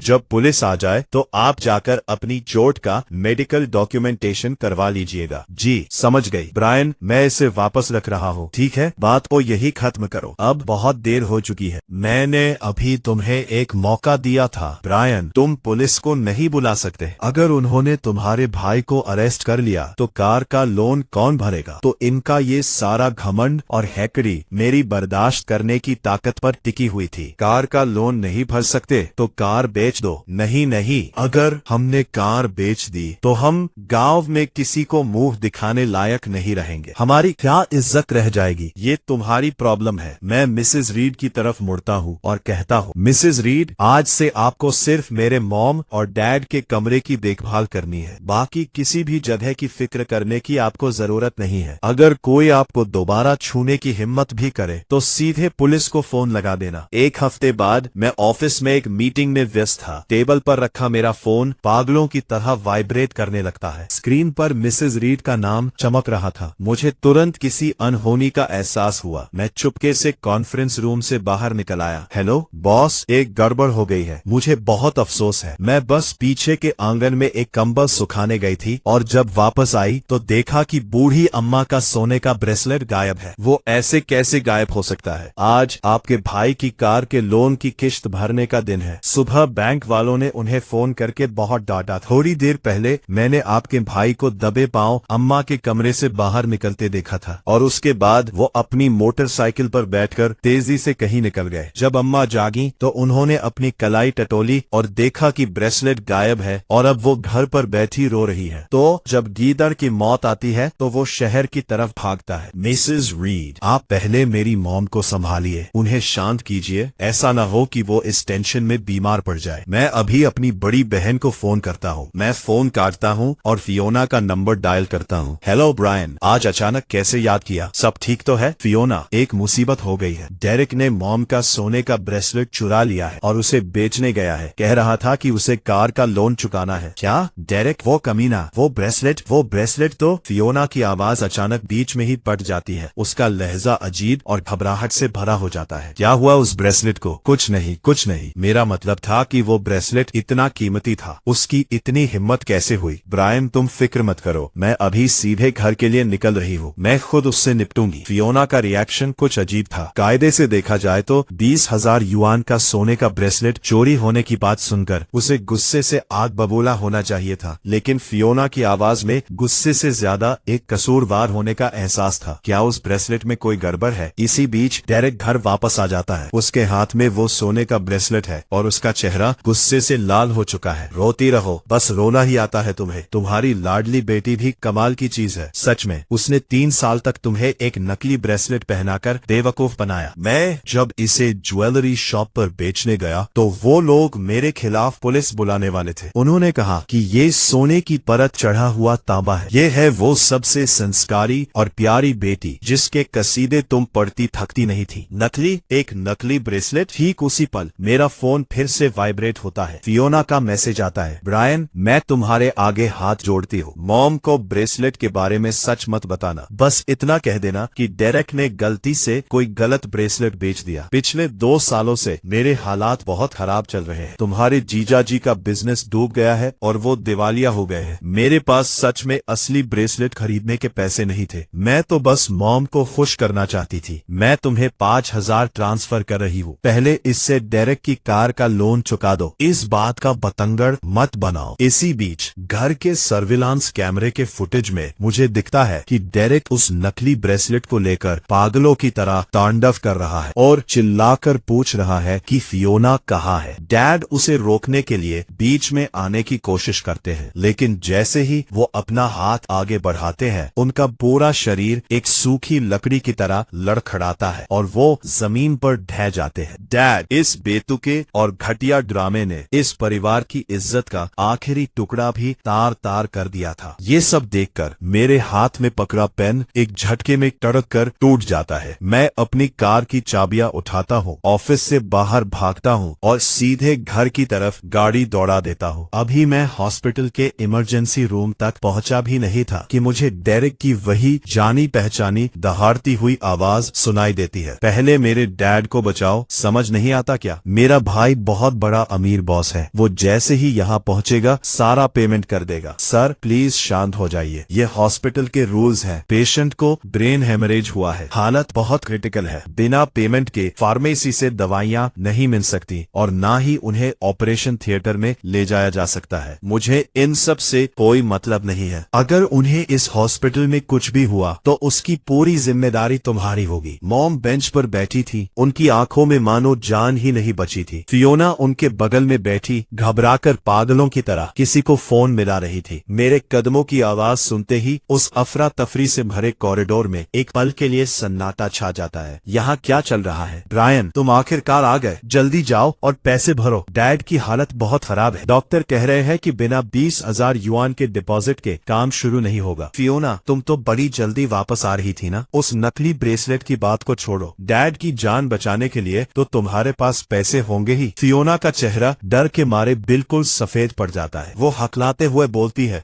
जब पुलिस आ जाए तो आप जाकर अपनी चोट का मेडिकल डॉक्यूमेंटेशन करवा लीजिएगा। जी समझ गई। ब्रायन, मैं इसे वापस रख रहा हूँ। ठीक है, बात को यही खत्म करो। अब बहुत देर हो चुकी है। मैंने अभी तुम्हें एक मौका दिया था। ब्रायन, तुम पुलिस को नहीं बुला सकते। अगर उन्होंने तुम्हारे भाई को अरेस्ट कर लिया तो कार का लोन कौन भरेगा? तो इनका ये सारा घमंड और हैकड़ी मेरी बर्दाश्त करने की ताकत पर टिकी हुई थी। कार का लोन नहीं भर सकते तो कार बेच दो। नहीं नहीं, अगर हमने कार बेच दी तो हम गांव में किसी को मुंह दिखाने लायक नहीं रहेंगे। हमारी क्या इज्जत रह जाएगी? ये तुम्हारी प्रॉब्लम है। मैं मिसेज रीड की तरफ मुड़ता हूँ और कहता हूँ, मिसेज रीड, आज से आपको सिर्फ मेरे मॉम और डैड के कमरे की देखभाल करनी है। बाकी किसी भी जगह की फिक्र करने की आपको जरूरत नहीं है। अगर कोई आपको दोबारा छूने की हिम्मत भी करे तो सीधे पुलिस को फोन लगा देना। 1 हफ्ते बाद मैं ऑफिस में एक मीटिंग में व्यस्त था। टेबल पर रखा मेरा फोन पागलों की तरह वाइब्रेट करने लगता है। स्क्रीन पर मिसेज रीड का नाम चमक रहा था। मुझे तुरंत किसी अनहोनी का एहसास हुआ। मैं चुपके से कॉन्फ्रेंस रूम से बाहर निकल आया। हेलो बॉस, एक गड़बड़ हो गई है। मुझे बहुत अफसोस है। मैं बस पीछे के आंगन में एक कंबल सुखाने गई थी और जब वापस आई तो देखा कि बूढ़ी अम्मा का सोने का ब्रेसलेट गायब है। वो ऐसे कैसे गायब हो सकता है? आज आपके भाई की कार के लोन की किश्त भरने का दिन है। सुबह बैंक वालों ने उन्हें फोन करके बहुत डांटा। थोड़ी देर पहले मैंने आपके भाई को दबे पांव अम्मा के कमरे से बाहर निकलते देखा था और उसके बाद वो अपनी मोटरसाइकिल पर बैठकर तेजी से कहीं निकल गए। जब अम्मा जागी तो उन्होंने अपनी कलाई टटोली और देखा कि ब्रेसलेट गायब है और अब वो घर पर बैठी रो रही है। तो जब गीदड़ की मौत आती है तो वो शहर की तरफ भागता है। मिसेस रीड, आप पहले मेरी मॉम को संभालिए, उन्हें शांत कीजिए, ऐसा न हो कि वो इस टेंशन में बीमार पड़ जाए। मैं अभी अपनी बड़ी बहन को फोन करता हूँ। मैं फोन काटता हूँ और फियोना का नंबर डायल करता हूँ। हेलो ब्रायन, आज अचानक कैसे याद किया? सब ठीक तो है? फियोना, एक मुसीबत हो गई है। डेरेक ने मॉम का सोने का ब्रेसलेट चुरा लिया है और उसे बेचने गया है। कह रहा था कि उसे कार का लोन चुकाना है। क्या? डेरेक, वो कमीना, वो ब्रेसलेट तो। फियोना की आवाज अचानक बीच में ही पट जाती है। उसका लहजा अजीब और घबराहट से भरा हो जाता है। क्या हुआ उस ब्रेसलेट को? कुछ नहीं। मेरा मतलब था कि वो ब्रेसलेट इतना कीमती था, उसकी इतनी हिम्मत कैसे हुई? ब्रायन, तुम फिक्र मत करो, मैं अभी सीधे घर के लिए निकल रही हूँ, मैं खुद उससे निपटूंगी। फियोना का रिएक्शन कुछ अजीब था। कायदे से देखा जाए तो 20,000 युआन का सोने का ब्रेसलेट चोरी होने की बात सुनकर उसे गुस्से से आग बबूला होना चाहिए था, लेकिन फियोना की आवाज में गुस्से से ज्यादा एक कसूरवार होने का एहसास था। क्या उस ब्रेसलेट में कोई गड़बड़ है? इसी बीच डेरेक घर वापस आ जाता है। उसके हाथ में वो सोने का ब्रेसलेट है और उसका चेहरा गुस्से से लाल हो चुका है। रोती रहो, बस रोना ही आता है तुम्हें। तुम्हारी लाडली बेटी भी कमाल की चीज है, सच में। उसने 3 साल तक तुम्हें एक नकली ब्रेसलेट पहनाकर बेवकूफ बनाया। मैं जब इसे ज्वेलरी शॉप पर बेचने गया तो वो लोग मेरे खिलाफ पुलिस बुलाने वाले थे। उन्होंने कहा कि ये सोने की परत चढ़ा हुआ तांबा है, ये है वो सबसे संस्कारी और प्यारी बेटी जिसके कसीदे तुम पढ़ती थकती नहीं थी। नकली? एक नकली ब्रेसलेट? ठीक उसी पल मेरा फोन फिर से वाइब्रेट होता है। फियोना का मैसेज आता है। ब्रायन, मैं तुम्हारे आगे हाथ जोड़ती हूँ, मॉम को ब्रेसलेट के बारे में सच मत बताना। बस इतना कह देना कि डेरेक ने गलती से कोई गलत ब्रेसलेट बेच दिया। पिछले 2 सालों से मेरे हालात बहुत खराब चल रहे हैं। तुम्हारे जीजा जी का बिजनेस डूब गया है और वो दिवालिया हो गए हैं। मेरे पास सच में असली ब्रेसलेट खरीदने के पैसे नहीं थे। मैं तो बस मॉम को खुश करना चाहती थी। मैं तुम्हें 5,000 ट्रांसफर कर रही हूँ, पहले इससे डेरेक की कार का लोन चुका दो। इस बात का बतंगड़ मत बनाओ। इसी बीच घर के सर्विलांस कैमरे के फुटेज में मुझे दिखता है कि डेरेक उस नकली ब्रेसलेट को लेकर पागलों की तरह तांडव कर रहा है और चिल्लाकर पूछ रहा है कि फियोना कहाँ है। डैड उसे रोकने के लिए बीच में आने की कोशिश करते हैं, लेकिन जैसे ही वो अपना हाथ आगे बढ़ाते हैं उनका पूरा शरीर एक सूखी लकड़ी की तरह लड़खड़ाता है और वो जमीन पर ढह जाते हैं। डैड, इस बेतुके और घटिया ड्रामे ने इस परिवार की इज्जत का आखिरी टुकड़ा भी तार तार कर दिया था। ये सब देखकर मेरे हाथ में पकड़ा पेन एक झटके में टड़क कर टूट जाता है। मैं अपनी कार की चाबियां उठाता हूँ, ऑफिस से बाहर भागता हूँ और सीधे घर की तरफ गाड़ी दौड़ा देता हूँ। अभी मैं हॉस्पिटल के इमरजेंसी रूम तक पहुँचा भी नहीं था कि मुझे डेरेक की वही जानी पहचानी दहाड़ती हुई आवाज सुनाई देती है। पहले मेरे डैड को बचाओ, समझ नहीं आता क्या? मेरा भाई बहुत बड़ा अमीर बॉस है, वो जैसे ही यहाँ पहुँचेगा सारा पेमेंट कर देगा। सर प्लीज शांत हो जाइए, ये हॉस्पिटल के रूल्स हैं। पेशेंट को ब्रेन हेमरेज हुआ है, हालत बहुत क्रिटिकल है। बिना पेमेंट के फार्मेसी से दवाइयाँ नहीं मिल सकती और ना ही उन्हें ऑपरेशन थिएटर में ले जाया जा सकता है। मुझे इन सब से कोई मतलब नहीं है। अगर उन्हें इस हॉस्पिटल में कुछ भी हुआ तो उसकी पूरी जिम्मेदारी तुम्हारी होगी। मॉम बेंच पर बैठी थी, उनकी आंखों में मानो जान ही नहीं बची थी। फियोना उनके बगल में बैठी घबराकर पागलों की तरह किसी को फोन मिला रही थी। मेरे कदमों की आवाज सुनते ही उस अफरा तफरी से भरे कॉरिडोर में एक पल के लिए सन्नाटा छा जाता है। यहाँ क्या चल रहा है? ब्रायन, तुम आखिरकार आ गए, जल्दी जाओ और पैसे भरो, डैड की हालत बहुत खराब है। डॉक्टर कह रहे हैं कि बिना 20,000 युआन के डिपॉजिट के काम शुरू नहीं होगा। फियोना, तुम तो बड़ी जल्दी वापस आ रही थी ना? उस नकली ब्रेसलेट की बात को छोड़ो, डैड की जान बचाने के लिए तो तुम्हारे पास पैसे होंगे ही। फियोना का चेहरा डर के मारे बिल्कुल सफेद पड़ जाता है। वो हकलाते हुए बोलती है,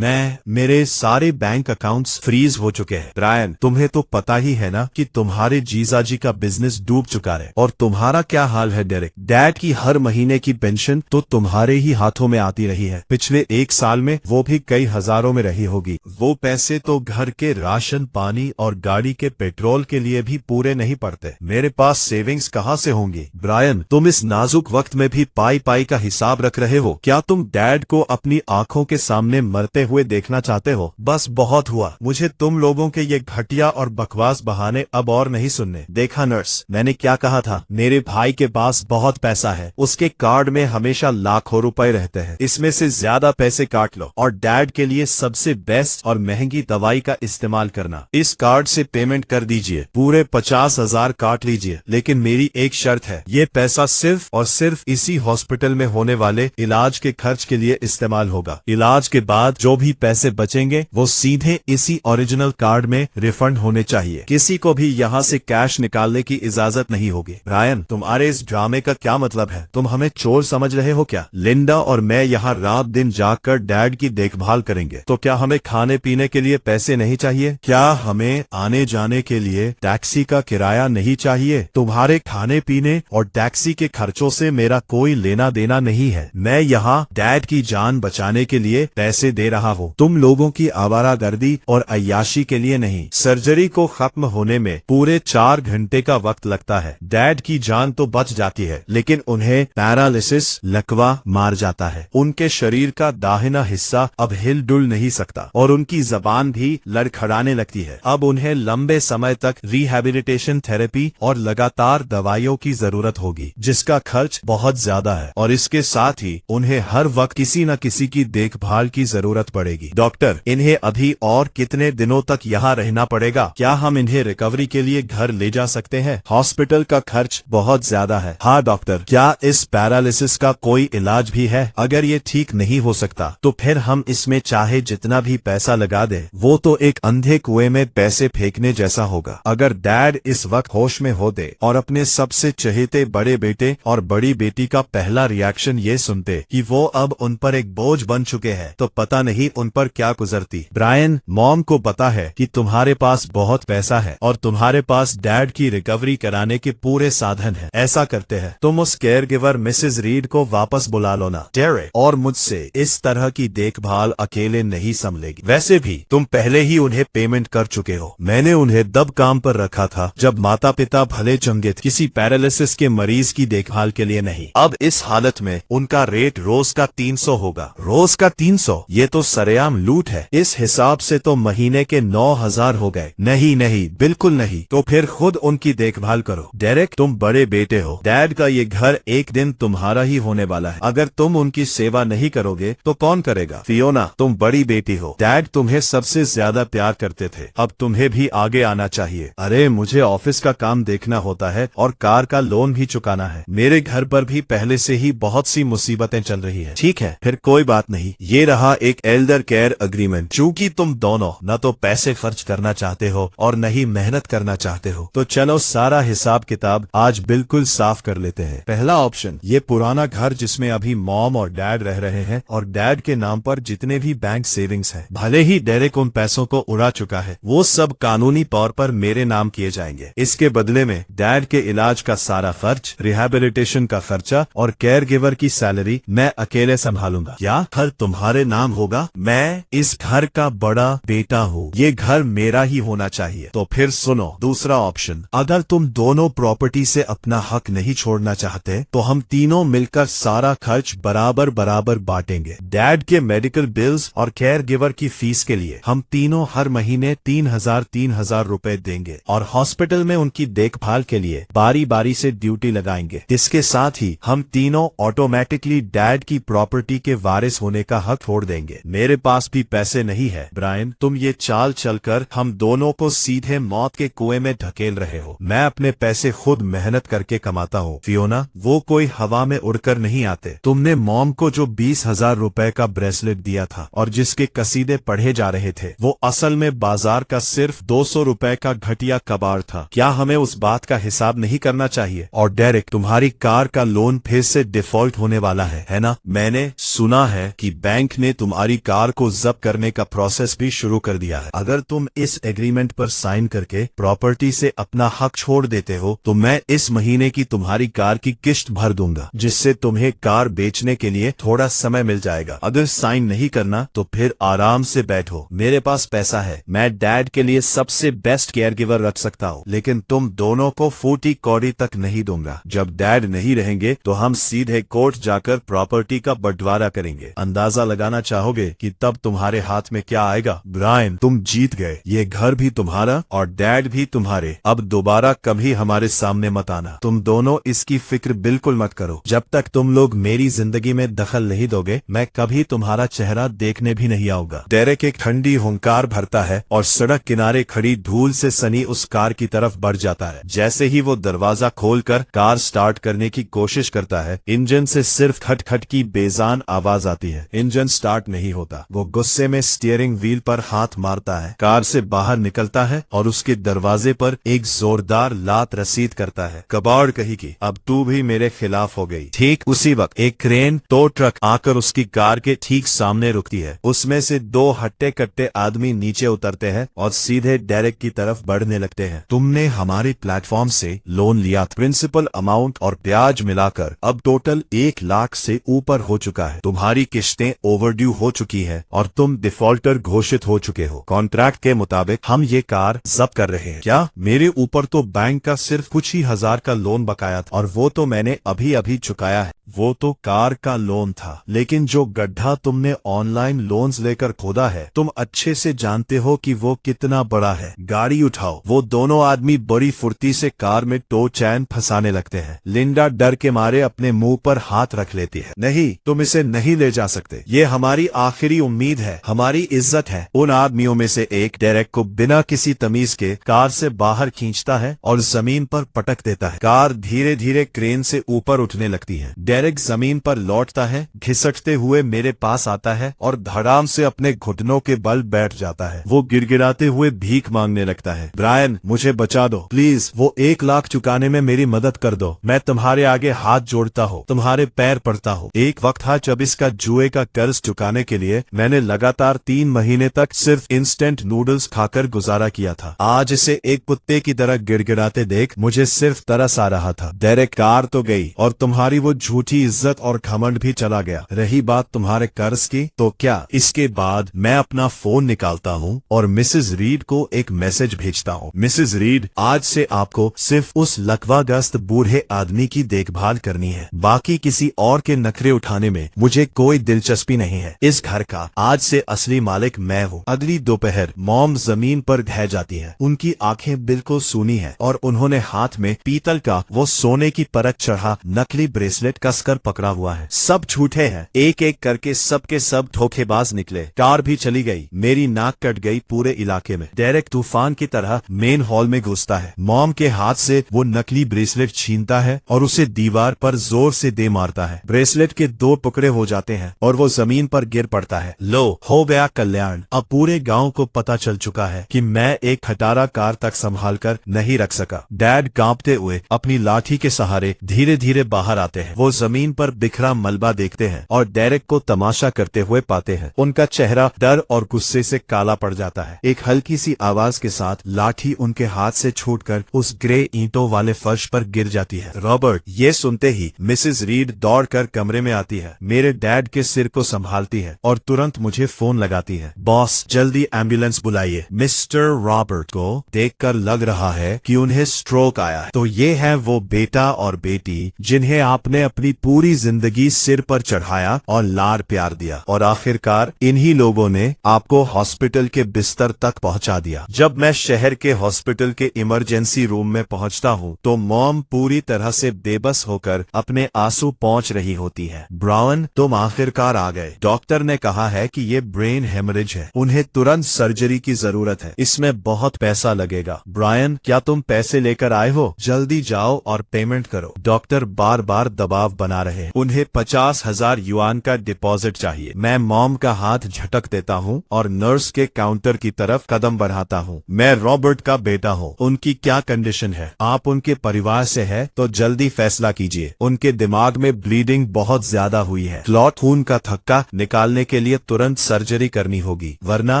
मेरे सारे बैंक अकाउंट्स फ्रीज हो चुके हैं। ब्रायन, तुम्हें तो पता ही है ना कि तुम्हारे जीजाजी का बिजनेस डूब चुका है। और तुम्हारा क्या हाल है डेरेक? डैड की हर महीने की पेंशन तो तुम्हारे ही हाथों में आती रही है। पिछले 1 साल में वो भी कई हजारों में रही होगी। वो पैसे तो घर के राशन पानी और गाड़ी के पेट्रोल के लिए भी पूरे नहीं पड़ते। मेरे पास सेविंग्स कहाँ से होंगी? ब्रायन, तुम इस नाजुक वक्त में भी पाई पाई का हिसाब रख रहे हो? क्या तुम डैड को अपनी आंखों के सामने मरते हुए देखना चाहते हो? बस बहुत बहुत हुआ, मुझे तुम लोगों के ये घटिया और बकवास बहाने अब और नहीं सुनने। देखा नर्स, मैंने क्या कहा था, मेरे भाई के पास बहुत पैसा है, उसके कार्ड में हमेशा लाखों रुपए रहते हैं, इसमें से ज्यादा पैसे काट लो और डैड के लिए सबसे बेस्ट और महंगी दवाई का इस्तेमाल करना। इस कार्ड से पेमेंट कर दीजिए, पूरे 50,000 काट लीजिए, लेकिन मेरी एक शर्त है, ये पैसा सिर्फ और सिर्फ इसी हॉस्पिटल में होने वाले इलाज के खर्च के लिए इस्तेमाल होगा। इलाज के बाद जो भी पैसे बचेंगे वो सीधे इसी ओरिजिनल कार्ड में रिफंड होने चाहिए। किसी को भी यहाँ से कैश निकालने की इजाजत नहीं होगी। ब्रायन, तुम्हारे इस ड्रामे का क्या मतलब है? तुम हमें चोर समझ रहे हो क्या? लिंडा और मैं यहाँ रात दिन जाकर डैड की देखभाल करेंगे, तो क्या हमें खाने पीने के लिए पैसे नहीं चाहिए? क्या हमें आने जाने के लिए टैक्सी का किराया नहीं चाहिए? तुम्हारे खाने पीने और टैक्सी के खर्चों से मेरा कोई लेना देना नहीं है। मैं यहाँ डैड की जान बचाने के लिए पैसे दे रहा हूँ, तुम लोगों की आवारागर्दी और अय्याशी के लिए नहीं। सर्जरी को खत्म होने में पूरे 4 घंटे का वक्त लगता है। डैड की जान तो बच जाती है, लेकिन उन्हें पैरालिसिस लकवा मार जाता है। उनके शरीर का दाहिना हिस्सा अब हिल डुल नहीं सकता और उनकी जबान भी लड़खड़ाने लगती है। अब उन्हें लंबे समय तक रिहैबिलिटेशन थेरेपी और लगातार दवाइयों की जरूरत होगी, जिसका खर्च बहुत ज्यादा है, और इसके साथ ही उन्हें हर वक्त किसी न किसी की देखभाल की जरूरत पड़ेगी। डॉक्टर, इन्हें अभी और कितने दिनों तक यहाँ रहना पड़ेगा? क्या हम इन्हें रिकवरी के लिए घर ले जा सकते हैं? हॉस्पिटल का खर्च बहुत ज्यादा है। हाँ डॉक्टर, क्या इस पैरालिसिस का कोई इलाज भी है? अगर ये ठीक नहीं हो सकता तो फिर हम इसमें चाहे जितना भी पैसा लगा दे, वो तो एक अंधे कुएं में पैसे फेंकने जैसा होगा। अगर डैड इस वक्त होश में होते और अपने सबसे चहेते बड़े बेटे और बड़ी बेटी का पहला रिएक्शन ये सुनते कि वो अब उन पर एक बोझ बन चुके हैं, तो पता नहीं उन पर क्या गुजरती। ब्रायन, मॉम को पता है कि तुम्हारे पास बहुत पैसा है और तुम्हारे पास डैड की रिकवरी कराने के पूरे साधन हैं। ऐसा करते हैं, तुम उस केयर गिवर मिसेज रीड को वापस बुला लो ना। डेरेक, और मुझसे इस तरह की देखभाल अकेले नहीं संभलेगी। वैसे भी तुम पहले ही उन्हें पेमेंट कर चुके हो। मैंने उन्हें दब काम पर रखा था जब माता पिता भले चंगे थे, किसी पैरालिसिस के मरीज की देखभाल के लिए नहीं। अब इस हालत में उनका रेट रोज का 300 होगा। रोज का 300? ये तो सरेआम लूट है। इस हिसाब से तो महीने के 9,000 हो गए। नहीं नहीं, बिल्कुल नहीं। तो फिर खुद उनकी देखभाल करो। डेरेक, तुम बड़े बेटे हो, डैड का ये घर एक दिन तुम्हारा ही होने वाला है। अगर तुम उनकी सेवा नहीं करोगे तो कौन करेगा? फियोना, तुम बड़ी बेटी हो, डैड तुम्हें सबसे ज्यादा प्यार करते थे, अब तुम्हें भी आगे आना चाहिए। अरे, मुझे ऑफिस का काम देखना होता है और कार का लोन भी चुकाना है। मेरे घर पर भी पहले से ही बहुत सी मुसीबतें चल रही है। ठीक है, फिर कोई बात नहीं। ये रहा एक एल्डर केयर अग्रीमेंट। चूंकि तुम दोनों न तो पैसे खर्च करना चाहते हो और न ही मेहनत करना चाहते हो, तो चलो सारा हिसाब किताब आज बिल्कुल साफ कर लेते हैं। पहला ऑप्शन, ये पुराना घर जिसमें अभी मॉम और डैड रह रहे हैं और डैड के नाम पर जितने भी बैंक सेविंग्स हैं, भले ही डेरेक उन पैसों को उड़ा चुका है, वो सब कानूनी तौर पर मेरे नाम किए जाएंगे। इसके बदले में डैड के इलाज का सारा खर्च, रिहैबिलिटेशन का खर्चा और केयर गिवर की सैलरी मैं अकेले संभालूंगा। क्या घर तुम्हारे नाम होगा? मैं इस घर का बड़ा बेटा हूँ, ये घर मेरा ही होना चाहिए। तो फिर सुनो दूसरा ऑप्शन, अगर तुम दोनों प्रॉपर्टी से अपना हक नहीं छोड़ना चाहते तो हम तीनों मिलकर सारा खर्च बराबर बराबर बांटेंगे। डैड के मेडिकल बिल्स और केयर गिवर की फीस के लिए हम तीनों हर महीने 3,000 रुपए देंगे और हॉस्पिटल में उनकी देखभाल के लिए बारी बारी से ड्यूटी लगाएंगे। इसके साथ ही हम तीनों ऑटोमेटिकली डैड की प्रॉपर्टी के वारिस होने का हक छोड़ देंगे। मेरे पास भी पैसे नहीं है ब्रायन, तुम ये चाल चलकर हम दोनों को सीधे मौत के कुएं में ढकेल रहे हो। मैं अपने पैसे खुद मेहनत करके कमाता हूँ फियोना, वो कोई हवा में उड़कर नहीं आते। तुमने मॉम को जो 20,000 रुपए का ब्रेसलेट दिया था और जिसके कसीदे पढ़े जा रहे थे, वो असल में बाजार का सिर्फ 200 रुपए का घटिया कबाड़ था। क्या हमें उस बात का हिसाब नहीं करना चाहिए? और डेरेक, तुम्हारी कार का लोन फिर से डिफॉल्ट होने वाला है ना? मैंने सुना है कि बैंक ने तुम्हारी कार को जब्त करने का प्रोसेस भी शुरू कर दिया है। अगर तुम इस एग्रीमेंट पर साइन करके प्रॉपर्टी से अपना हक छोड़ देते हो तो मैं इस महीने की तुम्हारी कार की किश्त भर दूंगा, जिससे तुम्हें कार बेचने के लिए थोड़ा समय मिल जाएगा। अगर साइन नहीं करना तो फिर आराम से बैठो, मेरे पास पैसा है, मैं डैड के लिए सबसे बेस्ट केयर गिवर रख सकता हूँ, लेकिन तुम दोनों को 40 कौड़ी तक नहीं दूंगा। जब डैड नहीं रहेंगे तो हम सीधे कोर्ट जाकर प्रॉपर्टी का बंटवारा करेंगे। अंदाजा लगाना चाहोगे कि तब तुम्हारे हाथ में क्या आएगा? दिखाएगा। ब्रायन, तुम जीत गए। ये घर भी तुम्हारा और डैड भी तुम्हारे। अब दोबारा कभी हमारे सामने मत आना। तुम दोनों इसकी फिक्र बिल्कुल मत करो। जब तक तुम लोग मेरी जिंदगी में दखल नहीं दोगे, मैं कभी तुम्हारा चेहरा देखने भी नहीं आऊंगा। डेरेक एक ठंडी हुंकार भरता है और सड़क किनारे खड़ी धूल से सनी उस कार की तरफ बढ़ जाता है। जैसे ही वो दरवाजा खोलकर कार स्टार्ट करने की कोशिश करता है, इंजन से सिर्फ खटखट की बेजान आवाज आती है। इंजन स्टार्ट नहीं होता। वो गुस्से में स्टीयरिंग व्हील पर हाथ मारता है, कार से बाहर निकलता है और उसके दरवाजे पर एक जोरदार लात रसीद करता है। कबाड़ कही की, अब तू भी मेरे खिलाफ हो गई। ठीक उसी वक्त एक क्रेन टो ट्रक आकर उसकी कार के ठीक सामने रुकती है। उसमें से दो हट्टे कट्टे आदमी नीचे उतरते हैं और सीधे डेरेक की तरफ बढ़ने लगते हैं। तुमने हमारे प्लेटफॉर्म से लोन लिया था। प्रिंसिपल अमाउंट और ब्याज मिलाकर अब टोटल 1 लाख से ऊपर हो चुका है। तुम्हारी किस्तें ओवरड्यू हो चुकी है और तुम डिफॉल्टर घोषित हो चुके हो। कॉन्ट्रैक्ट के मुताबिक हम ये कार जब्त कर रहे हैं। क्या? मेरे ऊपर तो बैंक का सिर्फ कुछ ही हजार का लोन बकाया था और वो तो मैंने अभी अभी चुकाया है। वो तो कार का लोन था, लेकिन जो गड्ढा तुमने ऑनलाइन लोन्स लेकर खोदा है, तुम अच्छे से जानते हो कि वो कितना बड़ा है। गाड़ी उठाओ। वो दोनों आदमी बड़ी फुर्ती से कार में टो चैन फंसाने लगते हैं। लिंडा डर के मारे अपने मुंह पर हाथ रख लेती है। नहीं, तुम इसे नहीं ले जा सकते। ये हमारी आखिरी उम्मीद है, हमारी इज्जत है। उन आदमियों में से एक डेरेक को बिना किसी तमीज के कार से बाहर खींचता है और जमीन पर पटक देता है। कार धीरे धीरे क्रेन से ऊपर उठने लगती है। डेरेक जमीन पर लौटता है, घिसटते हुए मेरे पास आता है और धड़ाम से अपने घुटनों के बल बैठ जाता है। वो गिड़गिड़ाते हुए भीख मांगने लगता है। ब्रायन, मुझे बचा दो प्लीज। वो 1 लाख चुकाने में मेरी मदद कर दो। मैं तुम्हारे आगे हाथ जोड़ता हूँ, तुम्हारे पैर पड़ता हूँ। एक वक्त था जब इसका जुए का कर्ज चुकाने के लिए मैंने लगातार 3 महीने तक सिर्फ इंस्टेंट नूडल्स खाकर गुजारा किया था। आज इसे एक कुत्ते की तरह गिड़गिड़ाते देख मुझे सिर्फ तरस आ रहा था। डेरेक, कार तो गई और तुम्हारी वो झूठी इज्जत और घमंड भी चला गया। रही बात तुम्हारे कर्ज की, तो क्या? इसके बाद मैं अपना फोन निकालता हूँ और मिसेज रीड को एक मैसेज भेजता हूँ। मिसेज रीड, आज से आपको सिर्फ उस लकवाग्रस्त बूढ़े आदमी की देखभाल करनी है। बाकी किसी और के नखरे उठाने में मुझे कोई दिलचस्पी नहीं है। इस घर का आज से असली मालिक मैं हूँ। अगली दोपहर मॉम जमीन पर ढह जाती है। उनकी आंखें बिल्कुल सूनी है और उन्होंने हाथ में पीतल का वो सोने की परत चढ़ा नकली ब्रेसलेट कसकर पकड़ा हुआ है। सब झूठे हैं। एक एक करके सबके सब धोखेबाज निकले। कार भी चली गई। मेरी नाक कट गई पूरे इलाके में। डेरेक तूफान की तरह मेन हॉल में घुसता है। मॉम के हाथ से वो नकली ब्रेसलेट छीनता है और उसे दीवार पर जोर से दे मारता है। ब्रेसलेट के 2 टुकड़े हो जाते हैं और वो जमीन पर गिर पड़ता है। लो, हो गया कल्याण। अब पूरे गांव को पता चल चुका है कि मैं एक खटारा कार तक संभाल कर नहीं रख सका। डैड कांपते हुए अपनी लाठी के सहारे धीरे धीरे बाहर आते हैं। वो जमीन पर बिखरा मलबा देखते हैं और डेरेक को तमाशा करते हुए पाते हैं। उनका चेहरा डर और गुस्से से काला पड़ जाता है। एक हल्की सी आवाज के साथ लाठी उनके हाथ से छूटकर उस ग्रे ईंटों वाले फर्श पर गिर जाती है। रॉबर्ट, ये सुनते ही मिसेज रीड दौड़कर कमरे में आती है, मेरे डैड के सिर को संभालती है और तुरंत मुझे फोन लगाती है। बॉस, जल्दी एम्बुलेंस बुलाइए। मिस्टर रॉबर्ट को देखकर लग रहा है कि उन्हें स्ट्रोक आया है। तो ये है वो बेटा और बेटी जिन्हें आपने अपनी पूरी जिंदगी सिर पर चढ़ाया और लाड़ प्यार दिया, और आखिरकार इन्हीं लोगों ने आपको हॉस्पिटल के बिस्तर तक पहुंचा दिया। जब मैं शहर के हॉस्पिटल के इमरजेंसी रूम में पहुंचता हूँ तो मॉम पूरी तरह से बेबस होकर अपने आंसू पोंछ रही होती है। ब्राउन, तुम आखिरकार आ गए। डॉक्टर ने कहा है कि ये ब्रेन हेमरेज है, उन्हें तुरंत सर्जरी की जरूरत है। इसमें बहुत पैसा लगेगा। ब्रायन, क्या तुम पैसे लेकर आए हो? जल्दी जाओ और पेमेंट करो। डॉक्टर बार बार दबाव बना रहे हैं। उन्हें 50,000 युआन का डिपॉजिट चाहिए। मैं मॉम का हाथ झटक देता हूँ और नर्स के काउंटर की तरफ कदम बढ़ाता हूँ। मैं रॉबर्ट का बेटा हूँ। उनकी क्या कंडीशन है? आप उनके परिवार से है तो जल्दी फैसला कीजिए। उनके दिमाग में ब्लीडिंग बहुत ज्यादा हुई है। क्लॉट खून का थक्का निकालने के लिए तुरंत सर्जरी करनी होगी, वरना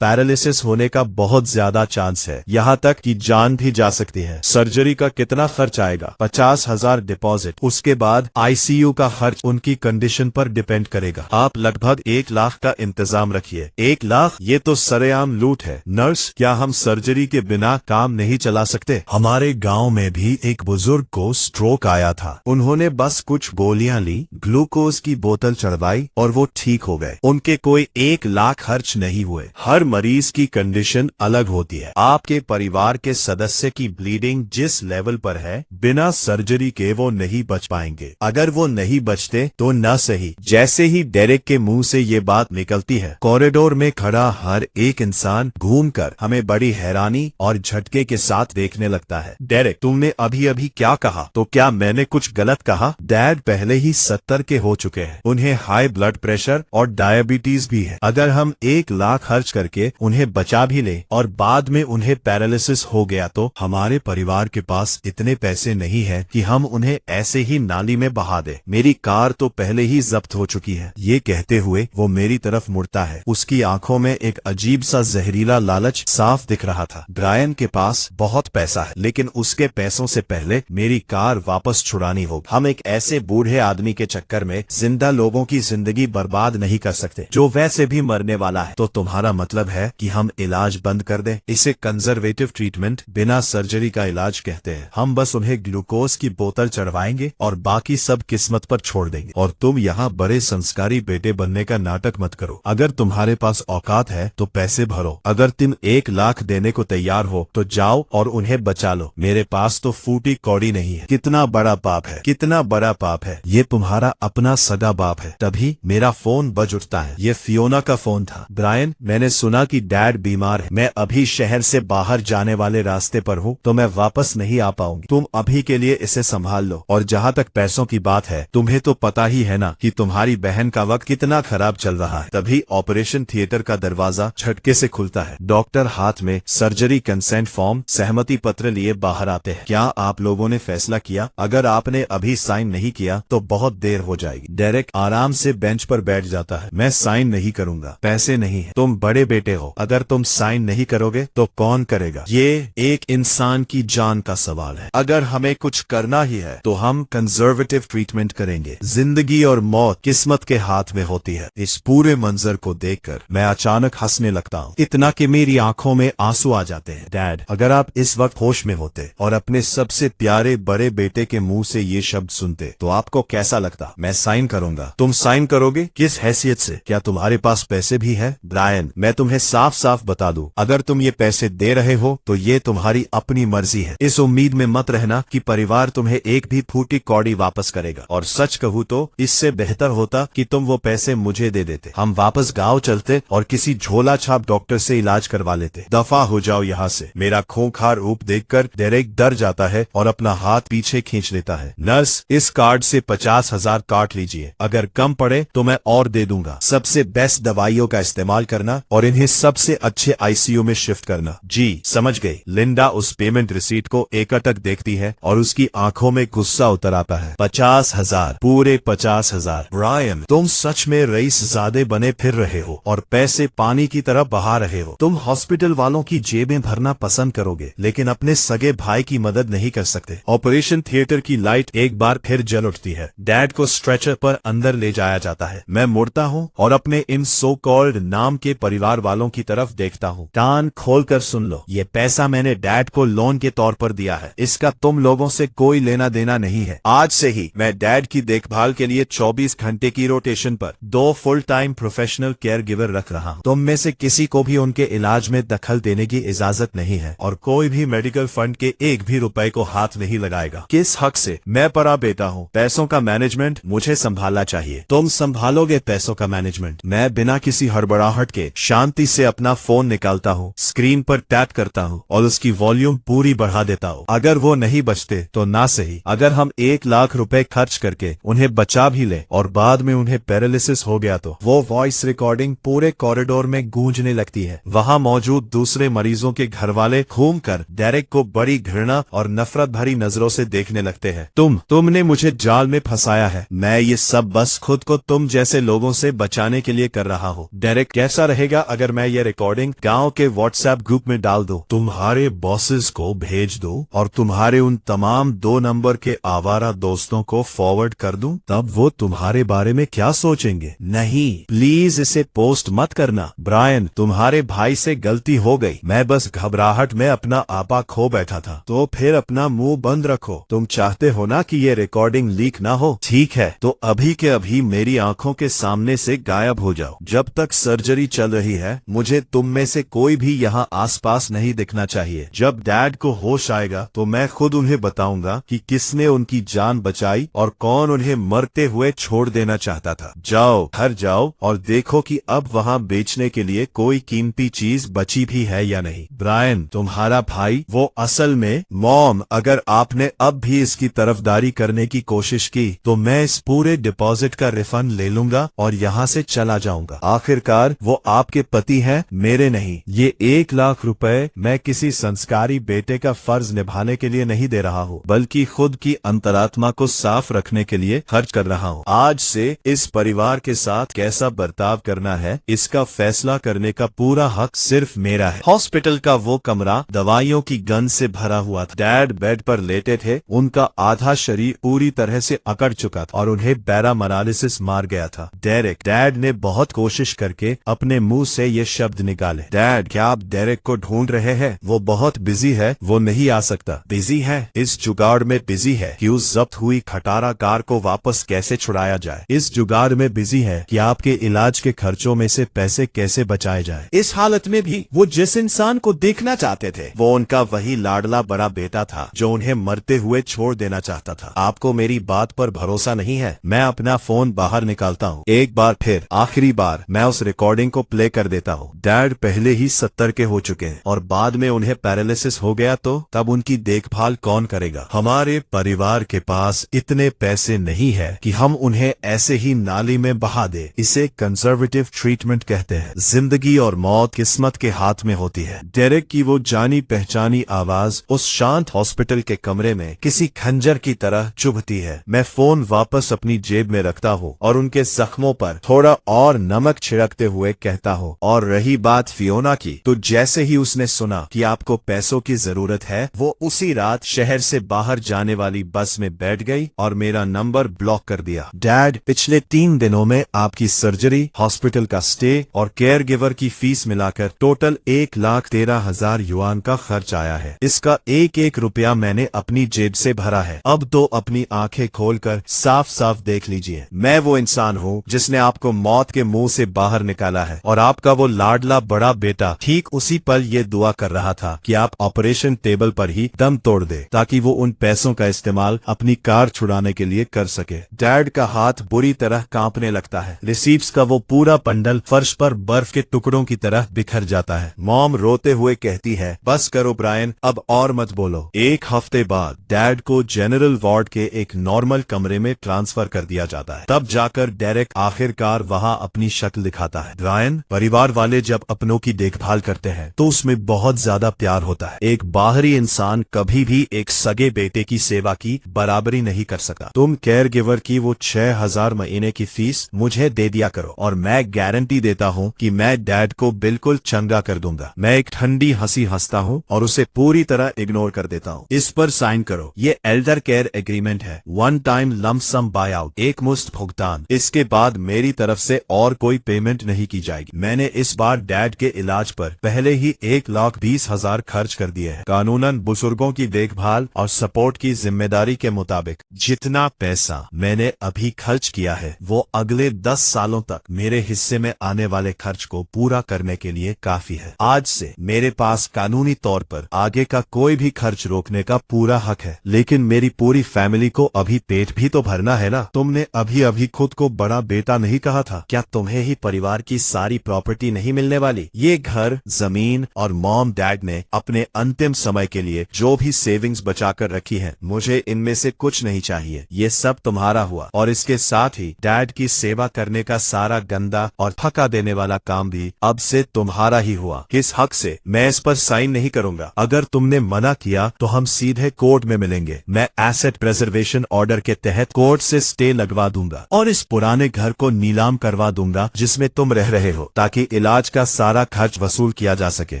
पैरालिसिस होने का बहुत ज्यादा चांस है। यहाँ तक कि जान भी जा सकती है। सर्जरी का कितना खर्च आएगा? 50,000 डिपॉजिट। उसके बाद आईसीयू का खर्च उनकी कंडीशन पर डिपेंड करेगा। आप लगभग 1 लाख का इंतजाम रखिए। 1 लाख? ये तो सरेआम लूट है। नर्स, क्या हम सर्जरी के बिना काम नहीं चला सकते? हमारे गांव में भी एक बुजुर्ग को स्ट्रोक आया था। उन्होंने बस कुछ गोलियां ली, ग्लूकोज की बोतल चढ़वाई और वो ठीक हो गए। उनके कोई 1 लाख खर्च नहीं नहीं हुए। हर मरीज की कंडीशन अलग होती है। आपके परिवार के सदस्य की ब्लीडिंग जिस लेवल पर है, बिना सर्जरी के वो नहीं बच पाएंगे। अगर वो नहीं बचते तो न सही। जैसे ही डेरेक के मुंह से ये बात निकलती है, कॉरिडोर में खड़ा हर एक इंसान घूमकर हमें बड़ी हैरानी और झटके के साथ देखने लगता है। डेरेक, तुमने अभी अभी क्या कहा? तो क्या मैंने कुछ गलत कहा? डैड पहले ही 70 के हो चुके हैं। उन्हें हाई ब्लड प्रेशर और डायबिटीज भी है। अगर हम 1 लाख खर्च करके उन्हें बचा भी ले और बाद में उन्हें पैरालिसिस हो गया तो हमारे परिवार के पास इतने पैसे नहीं है कि हम उन्हें ऐसे ही नाली में बहा दे। मेरी कार तो पहले ही जब्त हो चुकी है। ये कहते हुए वो मेरी तरफ मुड़ता है। उसकी आंखों में एक अजीब सा जहरीला लालच साफ दिख रहा था। ब्रायन के पास बहुत पैसा है, लेकिन उसके पैसों से पहले मेरी कार वापस छुड़ानी होगी। हम एक ऐसे बूढ़े आदमी के चक्कर में जिंदा लोगों की जिंदगी बर्बाद नहीं कर सकते, जो वैसे भी मरने वाला है। तो तुम्हारा मतलब है कि हम इलाज बंद कर दें? इसे कंजर्वेटिव ट्रीटमेंट, बिना सर्जरी का इलाज कहते हैं। हम बस उन्हें ग्लूकोज की बोतल चढ़वाएंगे और बाकी सब किस्मत पर छोड़ देंगे। और तुम यहाँ बड़े संस्कारी बेटे बनने का नाटक मत करो। अगर तुम्हारे पास औकात है तो पैसे भरो। अगर तुम 1 लाख देने को तैयार हो तो जाओ और उन्हें बचा लो। मेरे पास तो फूटी कौड़ी नहीं है। कितना बड़ा पाप है, कितना बड़ा पाप है। ये तुम्हारा अपना सगा बाप है। तभी मेरा फोन बज उठता है। ये फियोना का फोन था। ब्रायन, मैंने सुना कि डैड बीमार है। मैं अभी शहर से बाहर जाने वाले रास्ते पर हूँ, तो मैं वापस नहीं आ पाऊंगी। तुम अभी के लिए इसे संभाल लो। और जहाँ तक पैसों की बात है, तुम्हें तो पता ही है ना कि तुम्हारी बहन का वक्त कितना खराब चल रहा है। तभी ऑपरेशन थिएटर का दरवाजा झटके से खुलता है। डॉक्टर हाथ में सर्जरी कंसेंट फॉर्म, सहमति पत्र लिए बाहर आते हैं। क्या आप लोगों ने फैसला किया? अगर आपने अभी साइन नहीं किया तो बहुत देर हो जाएगी। डेरेक आराम से बेंच पर बैठ जाता है। मैं साइन नहीं करूंगा। पैसे नहीं है। तुम बड़े बेटे हो। अगर तुम साइन नहीं करोगे तो कौन करेगा? ये एक इंसान की जान का सवाल है। अगर हमें कुछ करना ही है तो हम कंजर्वेटिव ट्रीटमेंट करेंगे। जिंदगी और मौत किस्मत के हाथ में होती है। इस पूरे मंजर को देखकर मैं अचानक हंसने लगता हूँ, इतना कि मेरी आंखों में आंसू आ जाते हैं। डैड, अगर आप इस वक्त होश में होते और अपने सबसे प्यारे बड़े बेटे के मुंह से ये शब्द सुनते तो आपको कैसा लगता? मैं साइन करूंगा। तुम साइन करोगे? किस हैसियत से? क्या तुम्हारे पास पैसे भी है? ब्रायन, मैं तुम्हें साफ साफ बता दूं, अगर तुम ये पैसे दे रहे हो तो ये तुम्हारी अपनी मर्जी है। इस उम्मीद में मत रहना कि परिवार तुम्हें एक भी फूटी कौड़ी वापस करेगा। और सच कहूँ तो इससे बेहतर होता कि तुम वो पैसे मुझे दे देते। हम वापस गांव चलते और किसी झोला छाप डॉक्टर से इलाज करवा लेते। दफा हो जाओ यहाँ से। मेरा खूंखार रूप देखकर डेरेक डर जाता है और अपना हाथ पीछे खींच लेता है। नर्स, इस कार्ड से 50,000 काट लीजिए। अगर कम पड़े तो मैं और दे दूंगा। सबसे बेस्ट दवाइयों का इस्तेमाल करना और इन्हें सबसे अच्छे आईसीयू में शिफ्ट करना। जी, समझ गई। लिंडा उस पेमेंट रिसीट को एकटक देखती है और उसकी आंखों में गुस्सा उतर आता है। 50,000, पूरे 50,000। ब्रायन, तुम सच में रईसजादे बने फिर रहे हो और पैसे पानी की तरह बहा रहे हो। तुम हॉस्पिटल वालों की जेबें भरना पसंद करोगे, लेकिन अपने सगे भाई की मदद नहीं कर सकते। ऑपरेशन थिएटर की लाइट एक बार फिर जल उठती है। डैड को स्ट्रेचर पर अंदर ले जाया जाता है। मैं मुड़ता हूँ और अपने इन सो कॉल्ड नाम के परिवार वालों की तरफ देखता हूँ। कान खोलकर सुन लो, ये पैसा मैंने डैड को लोन के तौर पर दिया है। इसका तुम लोगों से कोई लेना देना नहीं है। आज से ही मैं डैड की देखभाल के लिए 24 घंटे की रोटेशन पर 2 full time professional care giver रख रहा हूँ। तुम में से किसी को भी उनके इलाज में दखल देने की इजाजत नहीं है और कोई भी मेडिकल फंड के 1 भी रुपए को हाथ नहीं लगाएगा। किस हक से? मैं परा बेटा हूँ। पैसों का मैनेजमेंट मुझे संभालना चाहिए। तुम संभालोगे पैसों का मैनेजमेंट? मैं बिना किसी हड़बड़ाहट के शांति से अपना फोन निकालता हूँ, स्क्रीन पर टैप करता हूँ और उसकी वॉल्यूम पूरी बढ़ा देता हूँ। अगर वो नहीं बचते तो ना सही। अगर हम 1 लाख रुपए खर्च करके उन्हें बचा भी ले और बाद में उन्हें पैरालिसिस हो गया तो वो वॉइस रिकॉर्डिंग पूरे कॉरिडोर में गूंजने लगती है। वहाँ मौजूद दूसरे मरीजों के घर वाले घूमकर डेरेक को बड़ी घृणा और नफरत भरी नजरों से देखने लगते हैं। तुमने मुझे जाल में फंसाया है। मैं ये सब बस खुद को तुम जैसे लोगों से बचाने के लिए कर रहा हूँ। डेरेक, कैसा रहेगा अगर मैं ये रिकॉर्डिंग गांव के व्हाट्सएप ग्रुप में डाल दूं? तुम्हारे बॉसेस को भेज दो और तुम्हारे उन तमाम 2 नंबर के आवारा दोस्तों को फॉरवर्ड कर दूं? तब वो तुम्हारे बारे में क्या सोचेंगे? नहीं, प्लीज इसे पोस्ट मत करना। ब्रायन, तुम्हारे भाई से गलती हो गई। मैं बस घबराहट में अपना आपा खो बैठा था। तो फिर अपना मुंह बंद रखो। तुम चाहते हो ना कि ये रिकॉर्डिंग लीक ना हो? ठीक है, तो अभी के अभी मेरी आंखों के सामने से गायब हो जाओ। जब तक सर्जरी लॉटरी चल रही है। मुझे तुम में से कोई भी यहाँ आसपास नहीं दिखना चाहिए। जब डैड को होश आएगा तो मैं खुद उन्हें बताऊंगा कि किसने उनकी जान बचाई और कौन उन्हें मरते हुए छोड़ देना चाहता था। जाओ, घर जाओ और देखो कि अब वहाँ बेचने के लिए कोई कीमती चीज बची भी है या नहीं। ब्रायन, तुम्हारा भाई, वो असल में मॉम, अगर आपने अब भी इसकी तरफदारी करने की कोशिश की तो मैं इस पूरे डिपॉजिट का रिफंड ले लूंगा और यहाँ से चला जाऊंगा। आखिरकार वो आपके पति हैं, मेरे नहीं। ये 1 लाख रुपए मैं किसी संस्कारी बेटे का फर्ज निभाने के लिए नहीं दे रहा हूँ, बल्कि खुद की अंतरात्मा को साफ रखने के लिए खर्च कर रहा हूँ। आज से इस परिवार के साथ कैसा बर्ताव करना है, इसका फैसला करने का पूरा हक सिर्फ मेरा है। हॉस्पिटल का वो कमरा दवाइयों की गंध से भरा हुआ था। डैड बेड पर लेटे थे, उनका आधा शरीर पूरी तरह से अकड़ चुका था और उन्हें पैरालिसिस मार गया था। डैड ने बहुत कोशिश करके अपने मुंह से ये शब्द निकाले। डैड, क्या आप डेरेक को ढूंढ रहे हैं? वो बहुत बिजी है, वो नहीं आ सकता। बिजी है? इस जुगाड़ में बिजी है कि उस जब्त हुई खटारा कार को वापस कैसे छुड़ाया जाए। इस जुगाड़ में बिजी है कि आपके इलाज के खर्चों में से पैसे कैसे बचाए जाए। इस हालत में भी वो जिस इंसान को देखना चाहते थे वो उनका वही लाडला बड़ा बेटा था जो उन्हें मरते हुए छोड़ देना चाहता था। आपको मेरी बात पर भरोसा नहीं है? मैं अपना फोन बाहर निकालता हूँ, एक बार फिर आखिरी बार मैं उस रिकॉर्डिंग को प्ले कर देता हूँ। डैड पहले ही 70 के हो चुके हैं और बाद में उन्हें पैरालिसिस हो गया तो तब उनकी देखभाल कौन करेगा? हमारे परिवार के पास इतने पैसे नहीं है कि हम उन्हें ऐसे ही नाली में बहा दे। इसे कंजर्वेटिव ट्रीटमेंट कहते हैं। जिंदगी और मौत किस्मत के हाथ में होती है। डेरेक की वो जानी पहचानी आवाज उस शांत हॉस्पिटल के कमरे में किसी खंजर की तरह चुभती है। मैं फोन वापस अपनी जेब में रखता हूँ और उनके जख्मों पर थोड़ा और नमक छिड़कते हुए कहता हूँ, और रही बात फियोना की, तो जैसे ही उसने सुना कि आपको पैसों की जरूरत है, वो उसी रात शहर से बाहर जाने वाली बस में बैठ गई और मेरा नंबर ब्लॉक कर दिया। डैड, पिछले 3 दिनों में आपकी सर्जरी, हॉस्पिटल का स्टे और केयर गिवर की फीस मिलाकर टोटल 1,13,000 युआन का खर्च आया है। इसका एक एक रुपया मैंने अपनी जेब से भरा है। अब तो अपनी आंखें खोलकर साफ साफ देख लीजिए, मैं वो इंसान हूँ जिसने आपको मौत के मुंह से बाहर निकाला है और आपका वो लाडला बड़ा बेटा ठीक उसी पल ये दुआ कर रहा था कि आप ऑपरेशन टेबल पर ही दम तोड़ दे ताकि वो उन पैसों का इस्तेमाल अपनी कार छुड़ाने के लिए कर सके। डैड का हाथ बुरी तरह कांपने लगता है। रिसीप्ट्स का वो पूरा बंडल फर्श पर बर्फ के टुकड़ों की तरह बिखर जाता है। मॉम रोते हुए कहती है, बस करो ब्रायन, अब और मत बोलो। 1 हफ्ते बाद डैड को जनरल वार्ड के एक नॉर्मल कमरे में ट्रांसफर कर दिया जाता है। तब जाकर डेरेक आखिरकार वहाँ अपनी शक्ल दिखाता है। ब्रायन, परिवार वाले जब अपनों की देखभाल करते हैं तो उसमें बहुत ज्यादा प्यार होता है। एक बाहरी इंसान कभी भी एक सगे बेटे की सेवा की बराबरी नहीं कर सकता। तुम केयर गिवर की वो 6,000 महीने की फीस मुझे दे दिया करो और मैं गारंटी देता हूँ कि मैं डैड को बिल्कुल चंगा कर दूंगा। मैं एक ठंडी हंसी हंसता हूँ और उसे पूरी तरह इग्नोर कर देता हूँ। इस पर साइन करो। ये एल्डर केयर एग्रीमेंट है। 1 time lump sum buy out, एक मुश्त भुगतान। इसके बाद मेरी तरफ से और कोई पेमेंट नहीं की जाएगी। मैंने इस बार डैड के इलाज पर पहले ही 1,20,000 खर्च कर दिए हैं। कानूनन बुजुर्गों की देखभाल और सपोर्ट की जिम्मेदारी के मुताबिक जितना पैसा मैंने अभी खर्च किया है वो अगले 10 सालों तक मेरे हिस्से में आने वाले खर्च को पूरा करने के लिए काफी है। आज से मेरे पास कानूनी तौर पर आगे का कोई भी खर्च रोकने का पूरा हक है, लेकिन मेरी पूरी फैमिली को अभी पेट भी तो भरना है ना। तुमने अभी अभी खुद को बड़ा बेटा नहीं कहा था? क्या तुम्हें ही परिवार की सारी प्रॉपर्टी नहीं मिलने वाली? ये घर, जमीन और मॉम डैड ने अपने अंतिम समय के लिए जो भी सेविंग्स बचाकर रखी है, मुझे इनमें से कुछ नहीं चाहिए। ये सब तुम्हारा हुआ और इसके साथ ही डैड की सेवा करने का सारा गंदा और थका देने वाला काम भी अब से तुम्हारा ही हुआ। किस हक से? मैं इस पर साइन नहीं करूंगा। अगर तुमने मना किया तो हम सीधे कोर्ट में मिलेंगे। मैं एसेट प्रिजर्वेशन ऑर्डर के तहत कोर्ट से स्टे लगवा दूंगा और इस पुराने घर को नीलाम करवा दूंगा जिसमें तुम रह रहे हो, ताकि इलाज का सारा खर्च वसूल किया जा सके।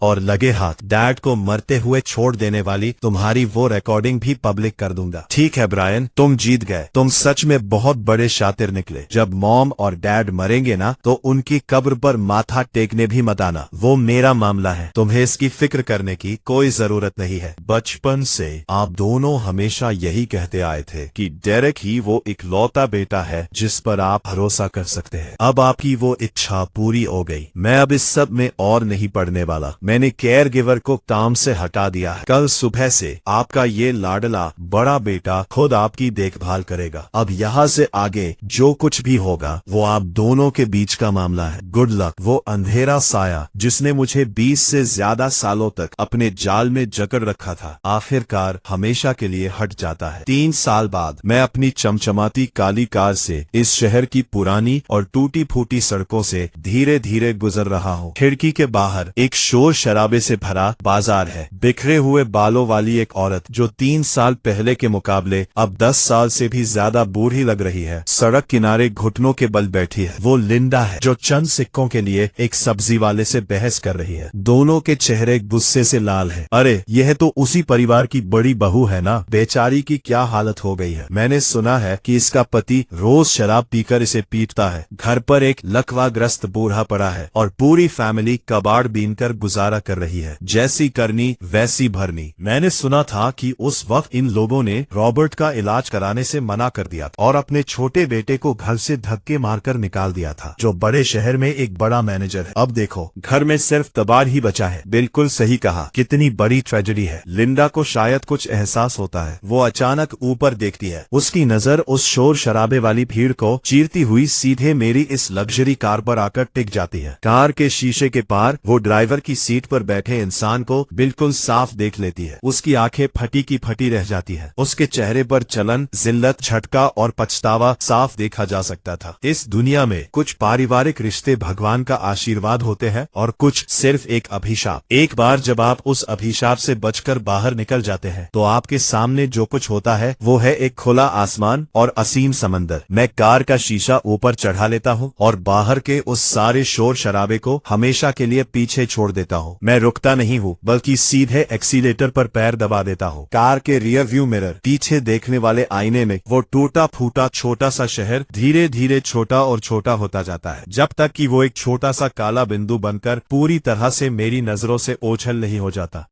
और लगे हाथ डैड को मरते हुए छोड़ देने वाली तुम्हारी वो रिकॉर्डिंग भी पब्लिक कर दूंगा। ठीक है ब्रायन, तुम जीत गए। तुम सच में बहुत बड़े शातिर निकले। जब मॉम और डैड मरेंगे ना तो उनकी कब्र पर माथा टेकने भी मत आना। वो मेरा मामला है, तुम्हें इसकी फिक्र करने की कोई जरूरत नहीं है। बचपन से आप दोनों हमेशा यही कहते आए थे कि डेरेक ही वो इकलौता बेटा है जिस पर आप भरोसा कर सकते हैं। अब आपकी वो इच्छा पूरी हो गई। मैं अब इस सब में और नहीं पड़ने वाला। मैंने केयर गिवर को काम से हटा दिया है। कल सुबह से आपका ये लाडला बड़ा बेटा खुद आपकी देखभाल करेगा। अब यहाँ से आगे जो कुछ भी होगा वो आप दोनों के बीच का मामला है। Good luck. वो अंधेरा साया जिसने मुझे 20 से ज्यादा सालों तक अपने जाल में जकड़ रखा था, आखिरकार हमेशा के लिए हट जाता है। 3 साल बाद मैं अपनी चमचमाती काली कार से इस शहर की पुरानी और टूटी फूटी सड़कों से धीरे धीरे गुजर रहा हूँ। खिड़की के बाहर एक शोर शराबे से भरा बाजार है। बिखरे हुए बालों वाली एक औरत जो 3 साल पहले के मुकाबले अब 10 साल से भी ज्यादा बूढ़ी लग रही है, सड़क किनारे घुटनों के बल बैठी है। वो लिंडा है जो चंद सिक्कों के लिए एक सब्जी वाले से बहस कर रही है। दोनों के चेहरे गुस्से से लाल है। अरे यह तो उसी परिवार की बड़ी बहू है ना। बेचारी की क्या हालत हो गई है। मैंने सुना है कि इसका पति रोज शराब पीकर इसे पीटता है। घर पर एक लकवाग्रस्त बूढ़ा पड़ा है और पूरी फैमिली कबाड़ बीनकर गुजारा कर रही है। जैसी करनी वैसी भरनी। मैंने सुना था कि उस वक्त इन लोगों ने रॉबर्ट का इलाज कराने से मना कर दिया था और अपने छोटे बेटे को घर से धक्के मारकर निकाल दिया था, जो बड़े शहर में एक बड़ा मैनेजर है। अब देखो घर में सिर्फ तबार ही बचा है। बिल्कुल सही कहा। कितनी बड़ी ट्रेजेडी है। लिंडा को शायद कुछ एहसास होता है। वो अचानक ऊपर देखती है। उसकी नजर उस शोर शराबे वाली भीड़ को चीरती हुई सीधे मेरी इस लग्जरी कार पर आकर टिक जाती है। कार के शीशे के पार वो ड्राइवर की सीट पर बैठे इंसान को बिल्कुल साफ देख लेती है। उसकी आंखें फटी की फटी रह जाती है। उसके चेहरे पर जलन, जिल्लत, झटका और पछतावा साफ देखा जा सकता था। इस दुनिया में कुछ पारिवारिक रिश्ते भगवान का आशीर्वाद होते हैं और कुछ सिर्फ एक अभिशाप। एक बार जब आप उस अभिशाप से बचकर बाहर निकल जाते हैं तो आपके सामने जो कुछ होता है वो है एक खुला आसमान और असीम समंदर। मैं कार का शीशा ऊपर चढ़ा लेता हूँ और बाहर के उस सारे शोर शराबे को हमेशा के लिए पीछे छोड़ देता हूँ। मैं रुकता नहीं हूँ बल्कि सीधे एक्सीलेटर पर पैर दबा देता हूँ। कार के रियर व्यू मिरर, पीछे देखने वाले आईने में वो टूटा फूटा छोटा सा शहर धीरे धीरे छोटा और छोटा होता जाता है, जब तक कि वो एक छोटा सा काला बिंदु बनकर पूरी तरह से मेरी नजरों से ओझल नहीं हो जाता।